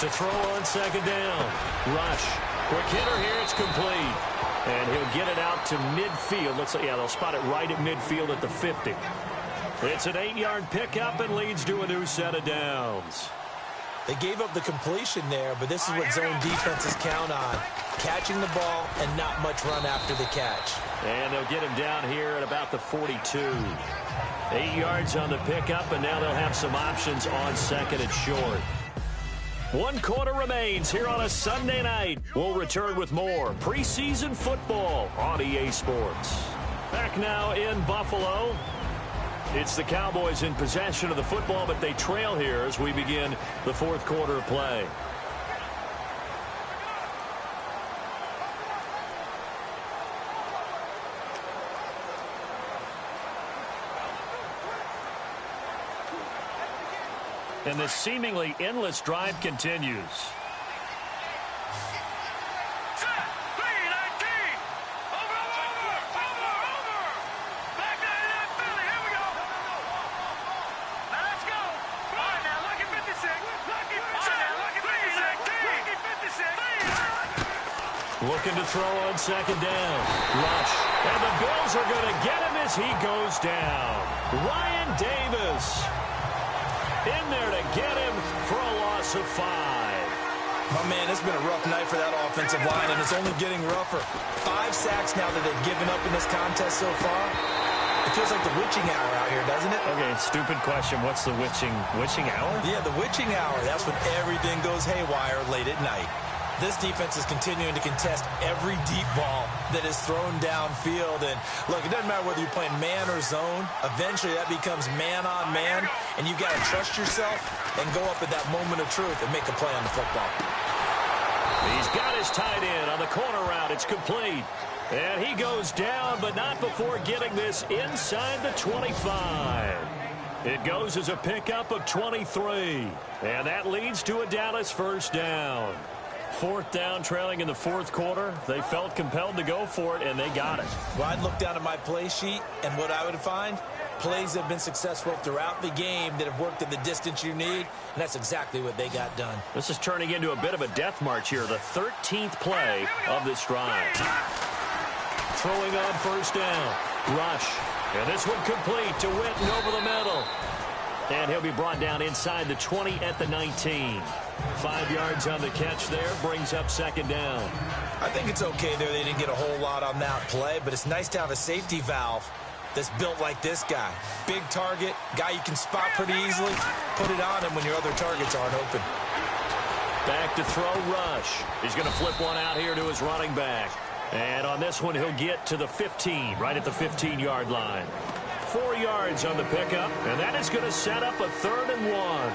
To throw on second down. Rush. Quick hitter here. It's complete. And he'll get it out to midfield. Looks like, yeah, they'll spot it right at midfield at the 50. It's an 8-yard pickup and leads to a new set of downs. They gave up the completion there, but this is what zone defenses count on. Catching the ball and not much run after the catch. And they'll get him down here at about the 42. 8 yards on the pickup, and now they'll have some options on second and short. 1 quarter remains here on a Sunday night. We'll return with more preseason football on EA Sports. Back now in Buffalo. It's the Cowboys in possession of the football, but they trail here as we begin the 4th quarter of play. And this seemingly endless drive continues. Let's go. All right, now look at 56. Lucky Looking to throw on second down. Rush. And the Bills are going to get him as he goes down. Ryan Davis in there to get him for a loss of 5. Oh, man, it's been a rough night for that offensive line, and it's only getting rougher. 5 sacks now that they've given up in this contest so far. It feels like the witching hour out here, doesn't it? Okay, stupid question. What's the witching hour? Yeah, the witching hour. That's when everything goes haywire late at night. This defense is continuing to contest every deep ball that is thrown downfield. And, look, it doesn't matter whether you're playing man or zone. Eventually, that becomes man-on-man, and you've got to trust yourself and go up at that moment of truth and make a play on the football. He's got his tight end on the corner route. It's complete. And he goes down, but not before getting this inside the 25. It goes as a pickup of 23. And that leads to a Dallas first down. 4th down, trailing in the 4th quarter. They felt compelled to go for it, and they got it. Well, I'd look down at my play sheet, and what I would find, plays that have been successful throughout the game that have worked at the distance you need, and that's exactly what they got done. This is turning into a bit of a death march here, the 13th play of this drive. Throwing on first down. Rush. And this one complete to Witten over the middle. And he'll be brought down inside the 20 at the 19. 5 yards on the catch there, brings up second down. I think it's okay there. They didn't get a whole lot on that play, but it's nice to have a safety valve that's built like this guy. Big target, guy you can spot pretty easily. Put it on him when your other targets aren't open. Back to throw, Rush. He's going to flip one out here to his running back. And on this one, he'll get to the 15, right at the 15-yard line. 4 yards on the pickup, and that is going to set up a 3rd and 1.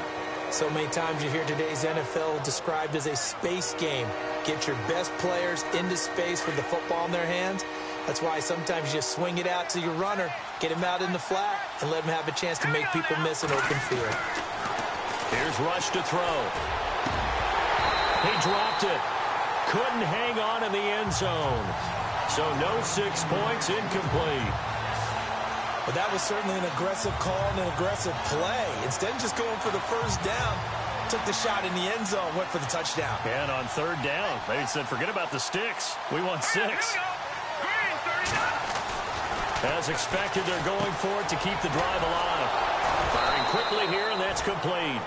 So many times you hear today's NFL described as a space game. Get your best players into space with the football in their hands. That's why sometimes you just swing it out to your runner, get him out in the flat, and let him have a chance to make people miss an open field. Here's Rush to throw. He dropped it. Couldn't hang on in the end zone. So no 6 points, incomplete. But that was certainly an aggressive call and an aggressive play. Instead of just going for the first down, took the shot in the end zone, went for the touchdown. And on 3rd down, they said, forget about the sticks. We want 6. As expected, they're going for it to keep the drive alive. Firing quickly here, and that's complete.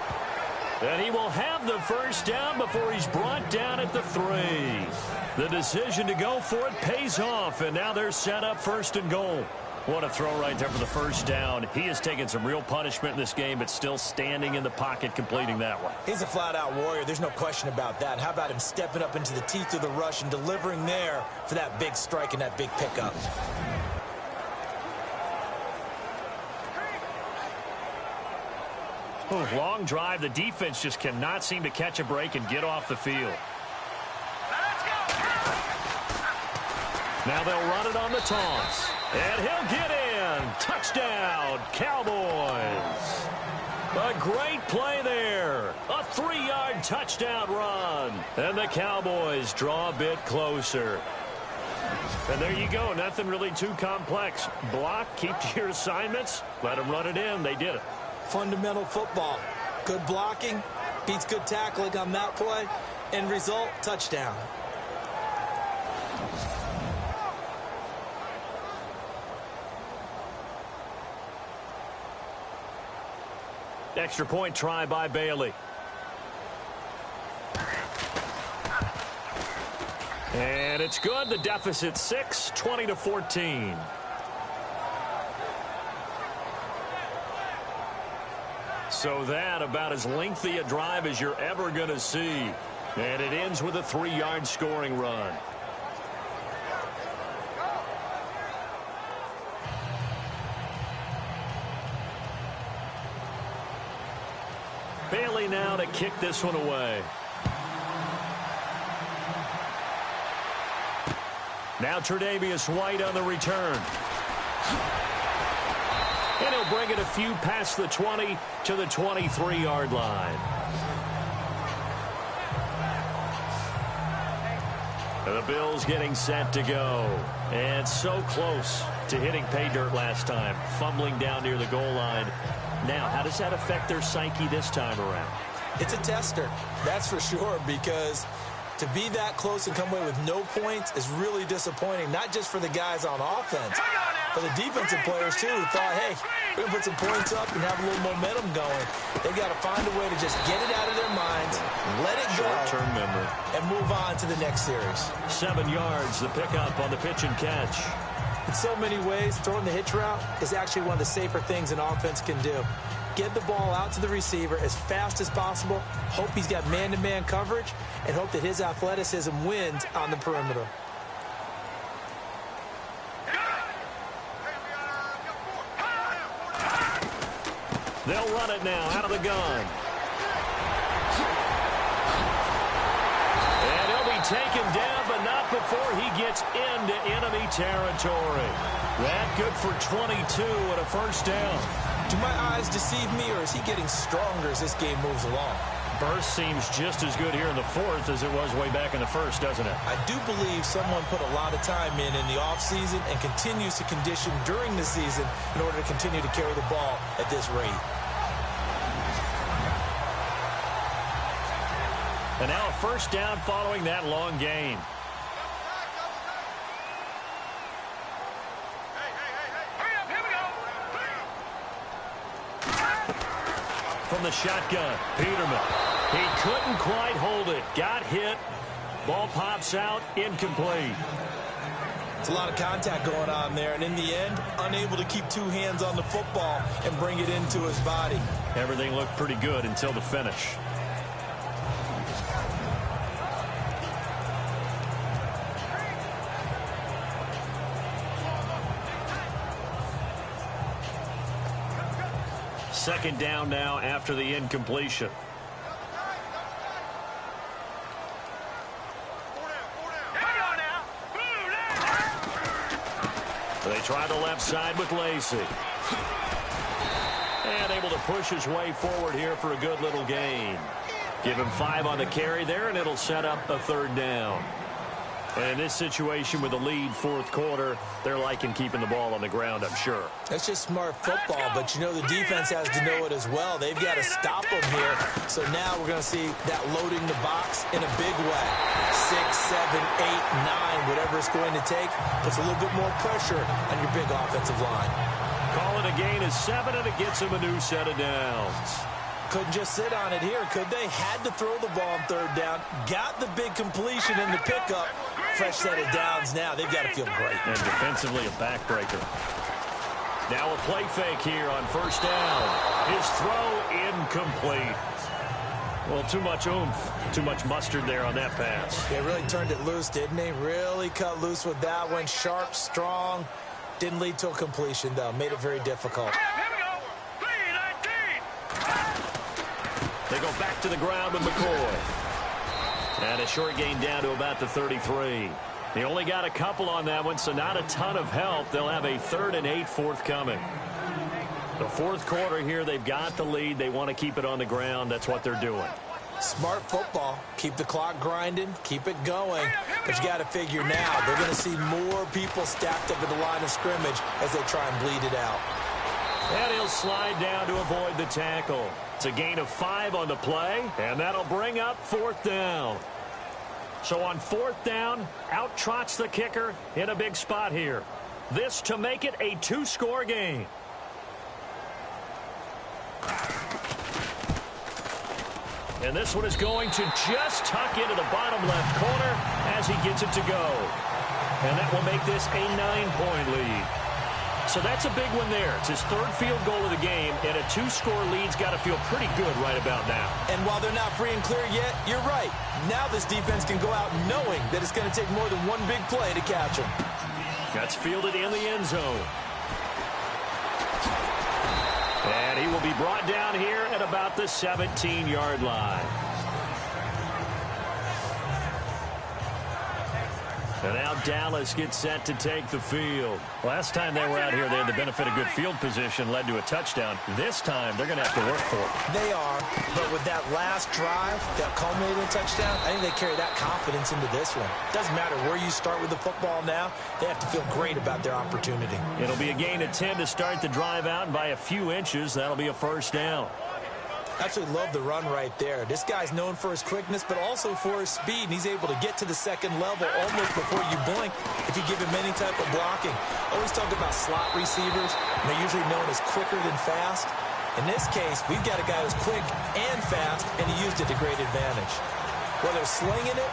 And he will have the first down before he's brought down at the 3. The decision to go for it pays off, and now they're set up 1st and goal. What a throw right there for the first down. He has taken some real punishment in this game, but still standing in the pocket, completing that one. He's a flat-out warrior. There's no question about that. How about him stepping up into the teeth of the rush and delivering there for that big strike and that big pickup? Long drive. The defense just cannot seem to catch a break and get off the field. Now they'll run it on the toss. And he'll get in. Touchdown, Cowboys. A great play there. A 3-yard touchdown run. And the Cowboys draw a bit closer. And there you go. Nothing really too complex. Block, keep to your assignments, let them run it in. They did it. Fundamental football. Good blocking beats good tackling on that play. End result, touchdown. Extra point try by Bailey. And it's good. The deficit 6, 20-14. So that about as lengthy a drive as you're ever going to see. And it ends with a 3-yard scoring run. Bailey now to kick this one away. Now Tre'Davious White on the return. And he'll bring it a few past the 20 to the 23-yard line. And the Bills getting set to go. And so close to hitting pay dirt last time. Fumbling down near the goal line. Now, how does that affect their psyche this time around? It's a tester, that's for sure, because To be that close and come away with no points is really disappointing, not just for the guys on offense, but the defensive players, too, who thought, hey, we're going to put some points up and have a little momentum going. They've got to find a way to just get it out of their minds, let it go, short-term memory, and move on to the next series. 7 yards, the pickup on the pitch and catch. In so many ways, throwing the hitch route is actually one of the safer things an offense can do. Get the ball out to the receiver as fast as possible, hope he's got man-to-man coverage, and hope that his athleticism wins on the perimeter. They'll run it now out of the gun. And he'll be taken down, but not before he gets into enemy territory. That good for 22 and a first down. Do my eyes deceive me, or is he getting stronger as this game moves along? Burst seems just as good here in the fourth as it was way back in the first, doesn't it? I do believe someone put a lot of time in the offseason and continues to condition during the season in order to continue to carry the ball at this rate. And now a first down following that long gain. From the shotgun, Peterman. He couldn't quite hold it. Got hit. Ball pops out, incomplete. It's a lot of contact going on there, and in the end, unable to keep 2 hands on the football and bring it into his body. Everything looked pretty good until the finish. Second down now after the incompletion. They try the left side with Lacey. And able to push his way forward here for a good little gain. Give him 5 on the carry there, and it'll set up a third down. And in this situation with the lead fourth quarter, they're liking keeping the ball on the ground, I'm sure. That's just smart football, but you know the defense has to know it as well. They've got to stop them here. So now we're going to see that loading the box in a big way. 6, 7, 8, 9, whatever it's going to take, puts a little bit more pressure on your big offensive line. Call it a gain of 7, and it gets him a new set of downs. Couldn't just sit on it here, could they? Had to throw the ball on third down. Got the big completion in the pickup. Fresh set of downs now. They've got to feel great. And defensively a backbreaker. Now a play fake here on first down. His throw incomplete. Well, too much oomph, too much mustard there on that pass. They really turned it loose, didn't they? Really cut loose with that one. Sharp, strong. Didn't lead to a completion, though. Made it very difficult. They go back to the ground with McCoy. And a short gain down to about the 33. They only got a couple on that one, so not a ton of help. They'll have a 3rd and 8 forthcoming. The fourth quarter here, they've got the lead. They want to keep it on the ground. That's what they're doing. Smart football. Keep the clock grinding. Keep it going. But you got to figure now, they're going to see more people stacked up at the line of scrimmage as they try and bleed it out. And he'll slide down to avoid the tackle. It's a gain of 5 on the play, and that'll bring up 4th down. So on 4th down, out trots the kicker in a big spot here. This to make it a 2-score game. And this one is going to just tuck into the bottom left corner as he gets it to go. And that will make this a 9-point lead. So that's a big one there. It's his 3rd field goal of the game, and a 2-score lead's got to feel pretty good right about now. And while they're not free and clear yet, you're right. Now this defense can go out knowing that it's going to take more than one big play to catch them. That's fielded in the end zone. And he will be brought down here at about the 17-yard line. And now Dallas gets set to take the field. Last time they were out here, they had the benefit of good field position, led to a touchdown. This time, they're going to have to work for it. They are, but with that last drive that culminated in a touchdown, I think they carry that confidence into this one. Doesn't matter where you start with the football now, they have to feel great about their opportunity. It'll be a gain of 10 to start the drive out, and by a few inches, that'll be a first down. Absolutely love the run right there. This guy's known for his quickness, but also for his speed, and he's able to get to the second level almost before you blink if you give him any type of blocking. Always talk about slot receivers, and they're usually known as quicker than fast. In this case, we've got a guy who's quick and fast, and he used it to great advantage. Whether slinging it,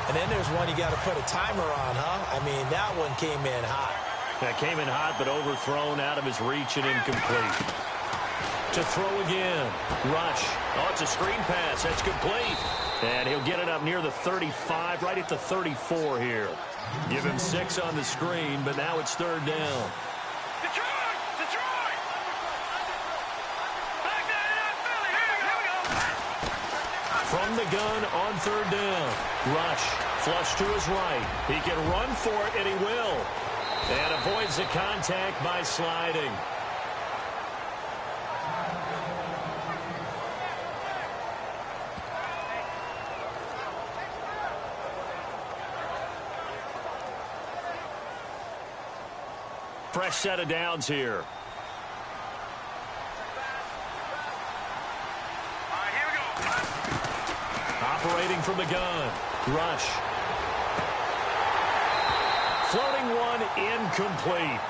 and then there's one you got to put a timer on, huh? I mean, that one came in hot. That came in hot, but overthrown, out of his reach and incomplete. To throw again. Rush. Oh, it's a screen pass. That's complete. And he'll get it up near the 35, right at the 34 here. Give him 6 on the screen, but now it's third down. Detroit! Detroit! Back down, Philly. Here we go. From the gun on third down. Rush. Flush to his right. He can run for it, and he will. And avoids the contact by sliding. Fresh set of downs here. All right, here we go. Operating from the gun. Rush. Floating one, incomplete.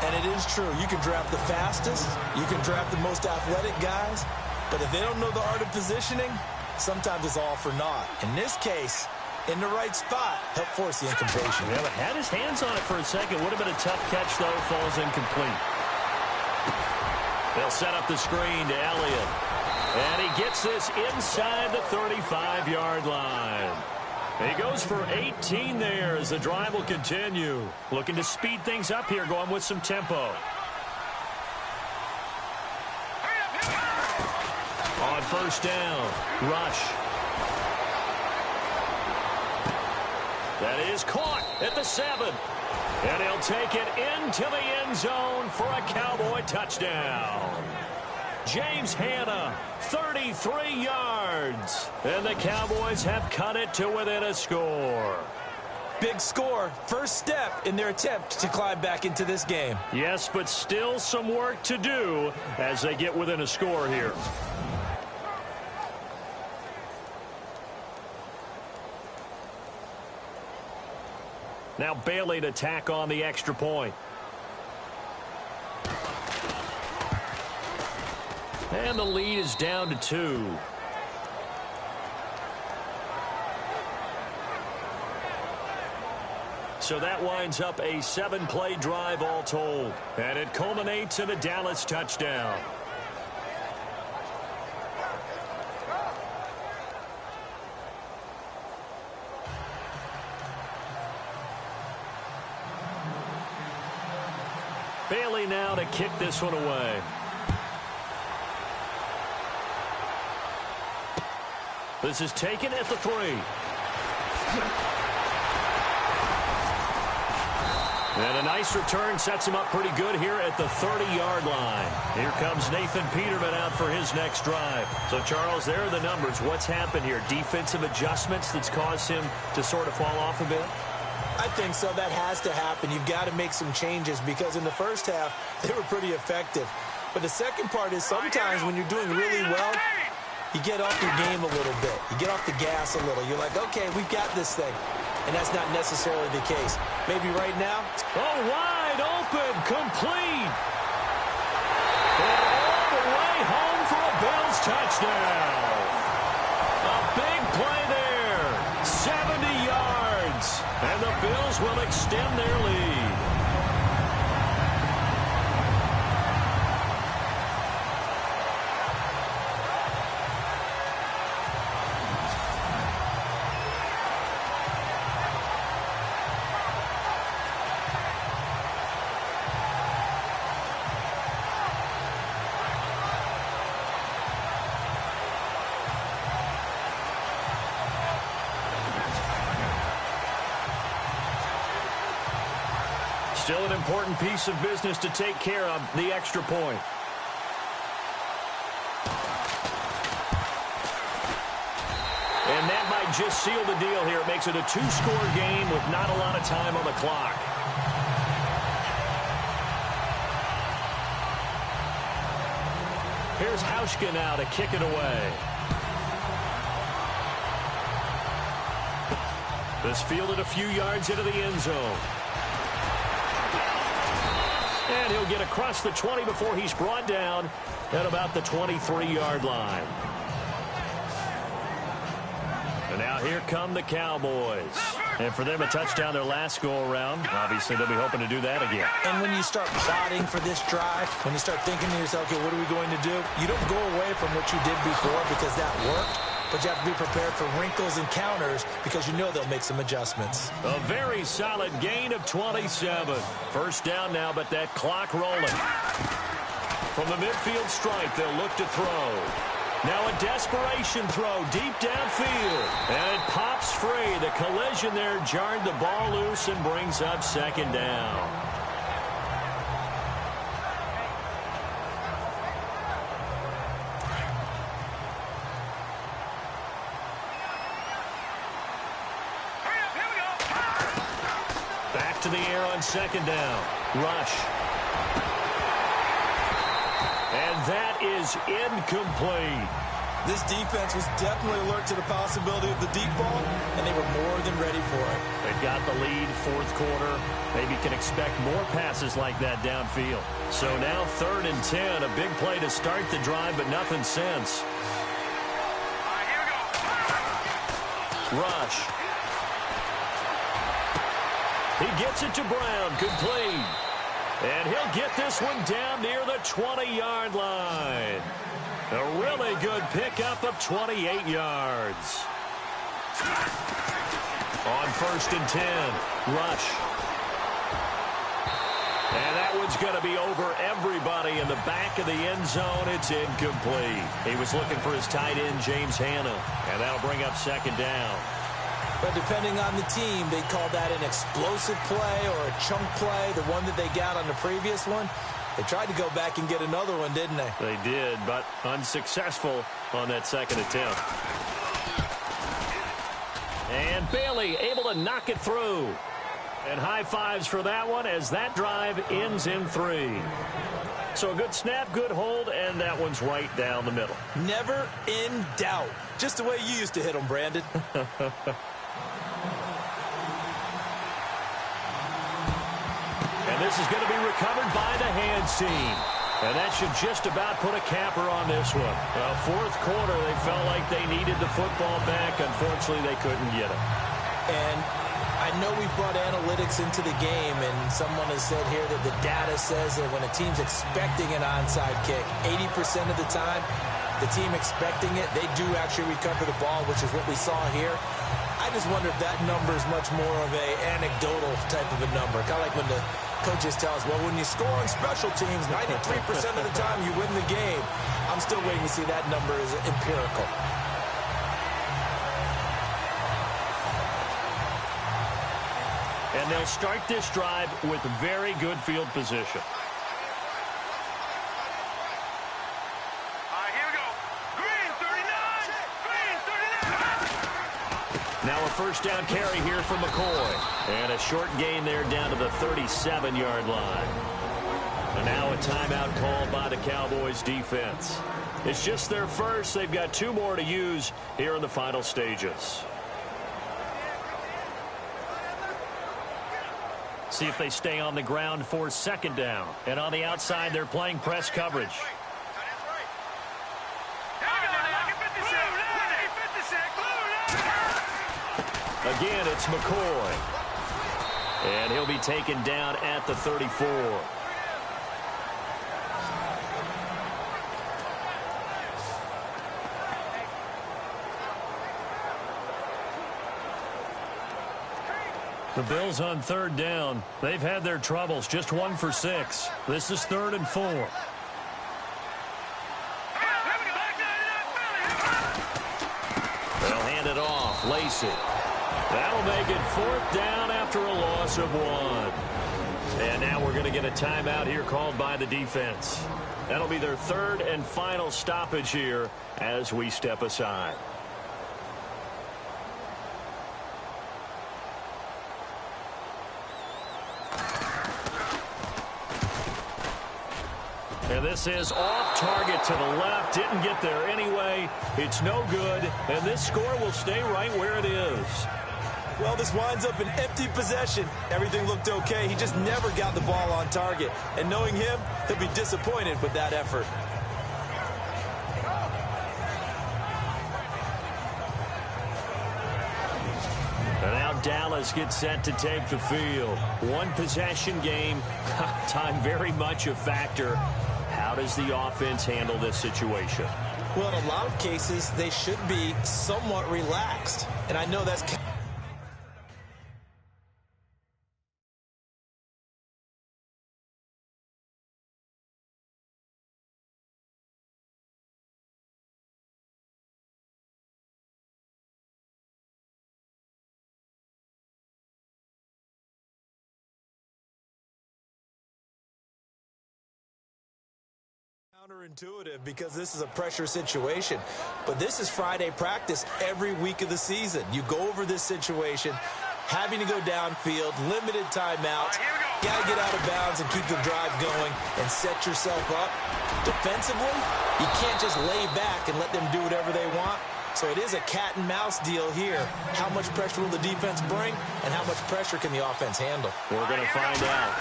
And it is true. You can draft the fastest. You can draft the most athletic guys. But if they don't know the art of positioning, sometimes it's all for naught. In this case, in the right spot, help force the incompletion. Yeah, but had his hands on it for a second. Would have been a tough catch, though. Falls incomplete. They'll set up the screen to Elliott. And he gets this inside the 35-yard line. He goes for 18 there as the drive will continue. Looking to speed things up here, going with some tempo. On first down, Rush. That is caught at the 7. And he'll take it into the end zone for a Cowboy touchdown. James Hanna, 33 yards. And the Cowboys have cut it to within a score. Big score, first step in their attempt to climb back into this game. Yes, but still some work to do as they get within a score here. Now Bailey to tack on the extra point. And the lead is down to 2. So that winds up a 7-play drive all told. And it culminates in a Dallas touchdown. Bailey now to kick this one away. This is taken at the 3. And a nice return sets him up pretty good here at the 30-yard line. Here comes Nathan Peterman out for his next drive. So, Charles, there are the numbers. What's happened here? Defensive adjustments that's caused him to sort of fall off a bit? I think so. That has to happen. You've got to make some changes because in the first half, they were pretty effective. But the second part is sometimes when you're doing really well, you get off your game a little bit. You get off the gas a little. You're like, okay, we've got this thing. And that's not necessarily the case. Maybe right now. Oh, wide open, complete. And all the way home for a Bills touchdown. A big play there. 70 yards. And the Bills will extend their lead. Still an important piece of business to take care of, the extra point. And that might just seal the deal here. It makes it a 2-score game with not a lot of time on the clock. Here's Hauschka now to kick it away. This fielded a few yards into the end zone. And he'll get across the 20 before he's brought down at about the 23-yard line. And now here come the Cowboys. And for them, a touchdown their last go-around. Obviously, they'll be hoping to do that again. And when you start plotting for this drive, when you start thinking to yourself, okay, what are we going to do? You don't go away from what you did before because that worked. But you have to be prepared for wrinkles and counters because you know they'll make some adjustments. A very solid gain of 27. First down now, but that clock rolling. From the midfield stripe, they'll look to throw. Now a desperation throw deep downfield. And it pops free. The collision there jarred the ball loose and brings up second down. Back to the air on second down. Rush. And that is incomplete. This defense was definitely alert to the possibility of the deep ball, and they were more than ready for it. They've got the lead, fourth quarter. Maybe can expect more passes like that downfield. So now 3rd and 10, a big play to start the drive, but nothing since. Rush. He gets it to Brown, complete. And he'll get this one down near the 20-yard line. A really good pickup of 28 yards. On 1st and 10, Rush. And that one's going to be over everybody in the back of the end zone. It's incomplete. He was looking for his tight end, James Hanna. And that'll bring up second down. But depending on the team, they call that an explosive play or a chunk play, the one that they got on the previous one. They tried to go back and get another one, didn't they? They did, but unsuccessful on that second attempt. And Bailey able to knock it through. And high fives for that one as that drive ends in 3. So a good snap, good hold, and that one's right down the middle. Never in doubt. Just the way you used to hit them, Brandon. And this is going to be recovered by the hands team. And that should just about put a capper on this one. Fourth quarter, they felt like they needed the football back. Unfortunately, they couldn't get it. And I know we brought analytics into the game, and someone has said here that the data says that when a team's expecting an onside kick, 80% of the time, the team expecting it, they do actually recover the ball, which is what we saw here. I just wonder if that number is much more of a anecdotal type of a number. Kind of like when the coaches tell us, well, when you score on special teams, 93% of the time you win the game. I'm still waiting to see that number is empirical. And they'll start this drive with very good field position. Now a first down carry here from McCoy. And a short gain there down to the 37-yard line. And now a timeout called by the Cowboys defense. It's just their first. They've got 2 more to use here in the final stages. See if they stay on the ground for second down. And on the outside, they're playing press coverage. Again, it's McCoy. And he'll be taken down at the 34. The Bills on 3rd down. They've had their troubles. Just 1 for 6. This is 3rd and 4. They'll hand it off. Lacey. That'll make it 4th down after a loss of 1. And now we're going to get a timeout here called by the defense. That'll be their 3rd and final stoppage here as we step aside. And this is off target to the left. Didn't get there anyway. It's no good. And this score will stay right where it is. Well, this winds up an empty possession. Everything looked okay. He just never got the ball on target. And knowing him, he'll be disappointed with that effort. And now Dallas gets set to take the field. One possession game. Time very much a factor. How does the offense handle this situation? Well, in a lot of cases, they should be somewhat relaxed. And I know that's... counterintuitive because this is a pressure situation. But this is Friday practice every week of the season. You go over this situation, having to go downfield, limited timeouts. You got to get out of bounds and keep the drive going and set yourself up. Defensively, you can't just lay back and let them do whatever they want. So it is a cat and mouse deal here. How much pressure will the defense bring and how much pressure can the offense handle? We're going to find out.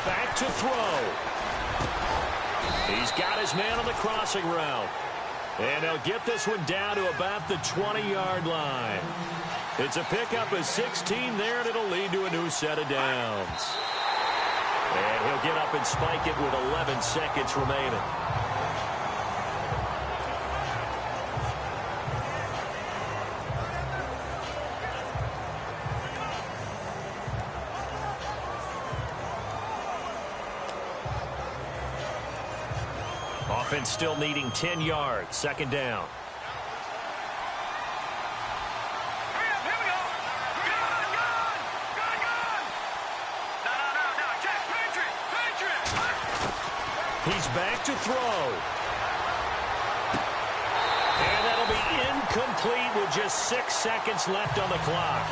Back to throw. He's got his man on the crossing route. And he'll get this one down to about the 20-yard line. It's a pickup of 16 there, and it'll lead to a new set of downs. And he'll get up and spike it with 11 seconds remaining. Offense still needing 10 yards. Second down. He's back to throw. And that'll be incomplete with just 6 seconds left on the clock.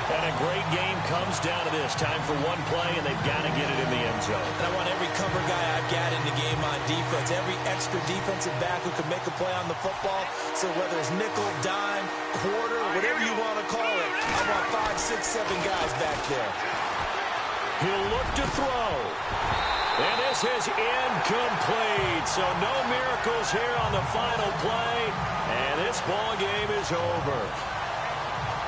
And a great game comes down to this. Time for one play, and they've got to get it in the end zone. And I want every cover guy I've got in the game on defense, every extra defensive back who can make a play on the football. So whether it's nickel, dime, quarter, whatever you want to call it, I want 5, 6, 7 guys back there. He'll look to throw. And this is incomplete. So no miracles here on the final play. And this ball game is over.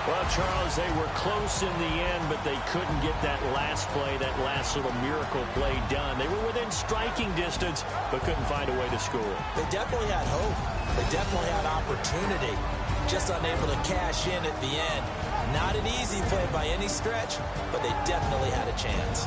Well, Charles, they were close in the end, but they couldn't get that last play, that last little miracle play done. They were within striking distance, but couldn't find a way to score. They definitely had hope. They definitely had opportunity. Just unable to cash in at the end. Not an easy play by any stretch, but they definitely had a chance.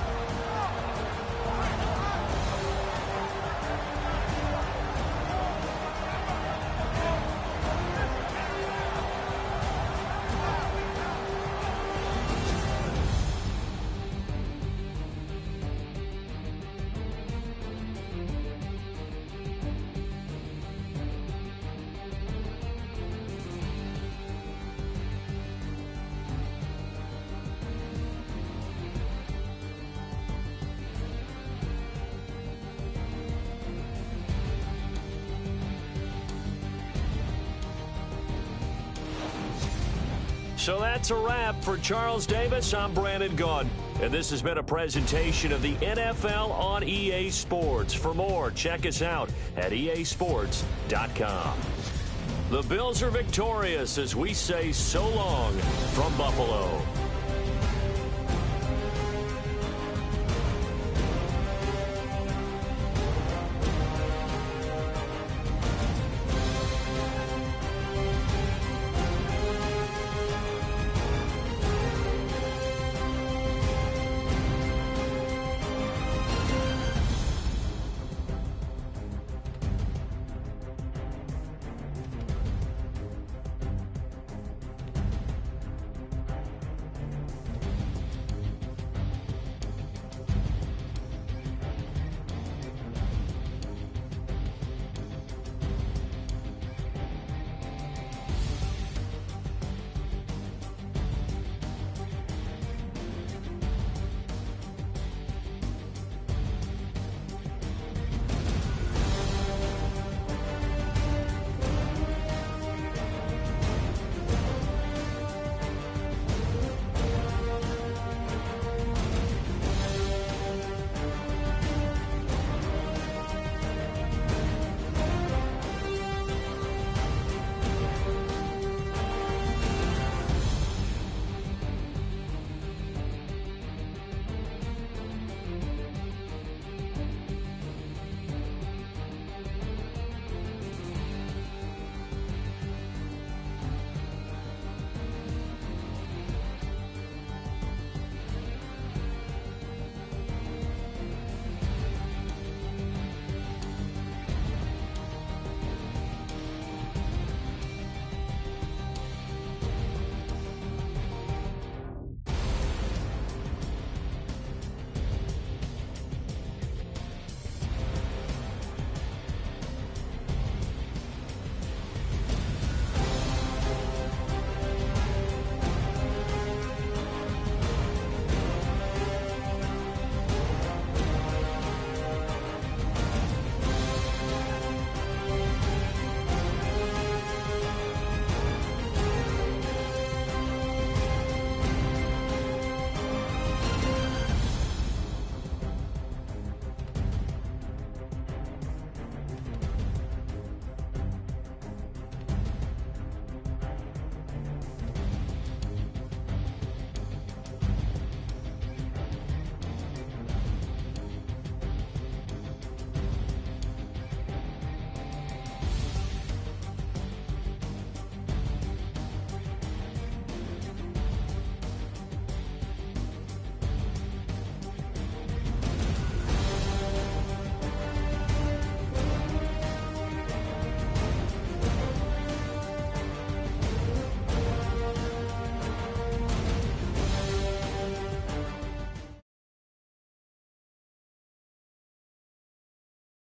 So that's a wrap for Charles Davis. I'm Brandon Gunn, and this has been a presentation of the NFL on EA Sports. For more, check us out at easports.com. The Bills are victorious as we say so long from Buffalo.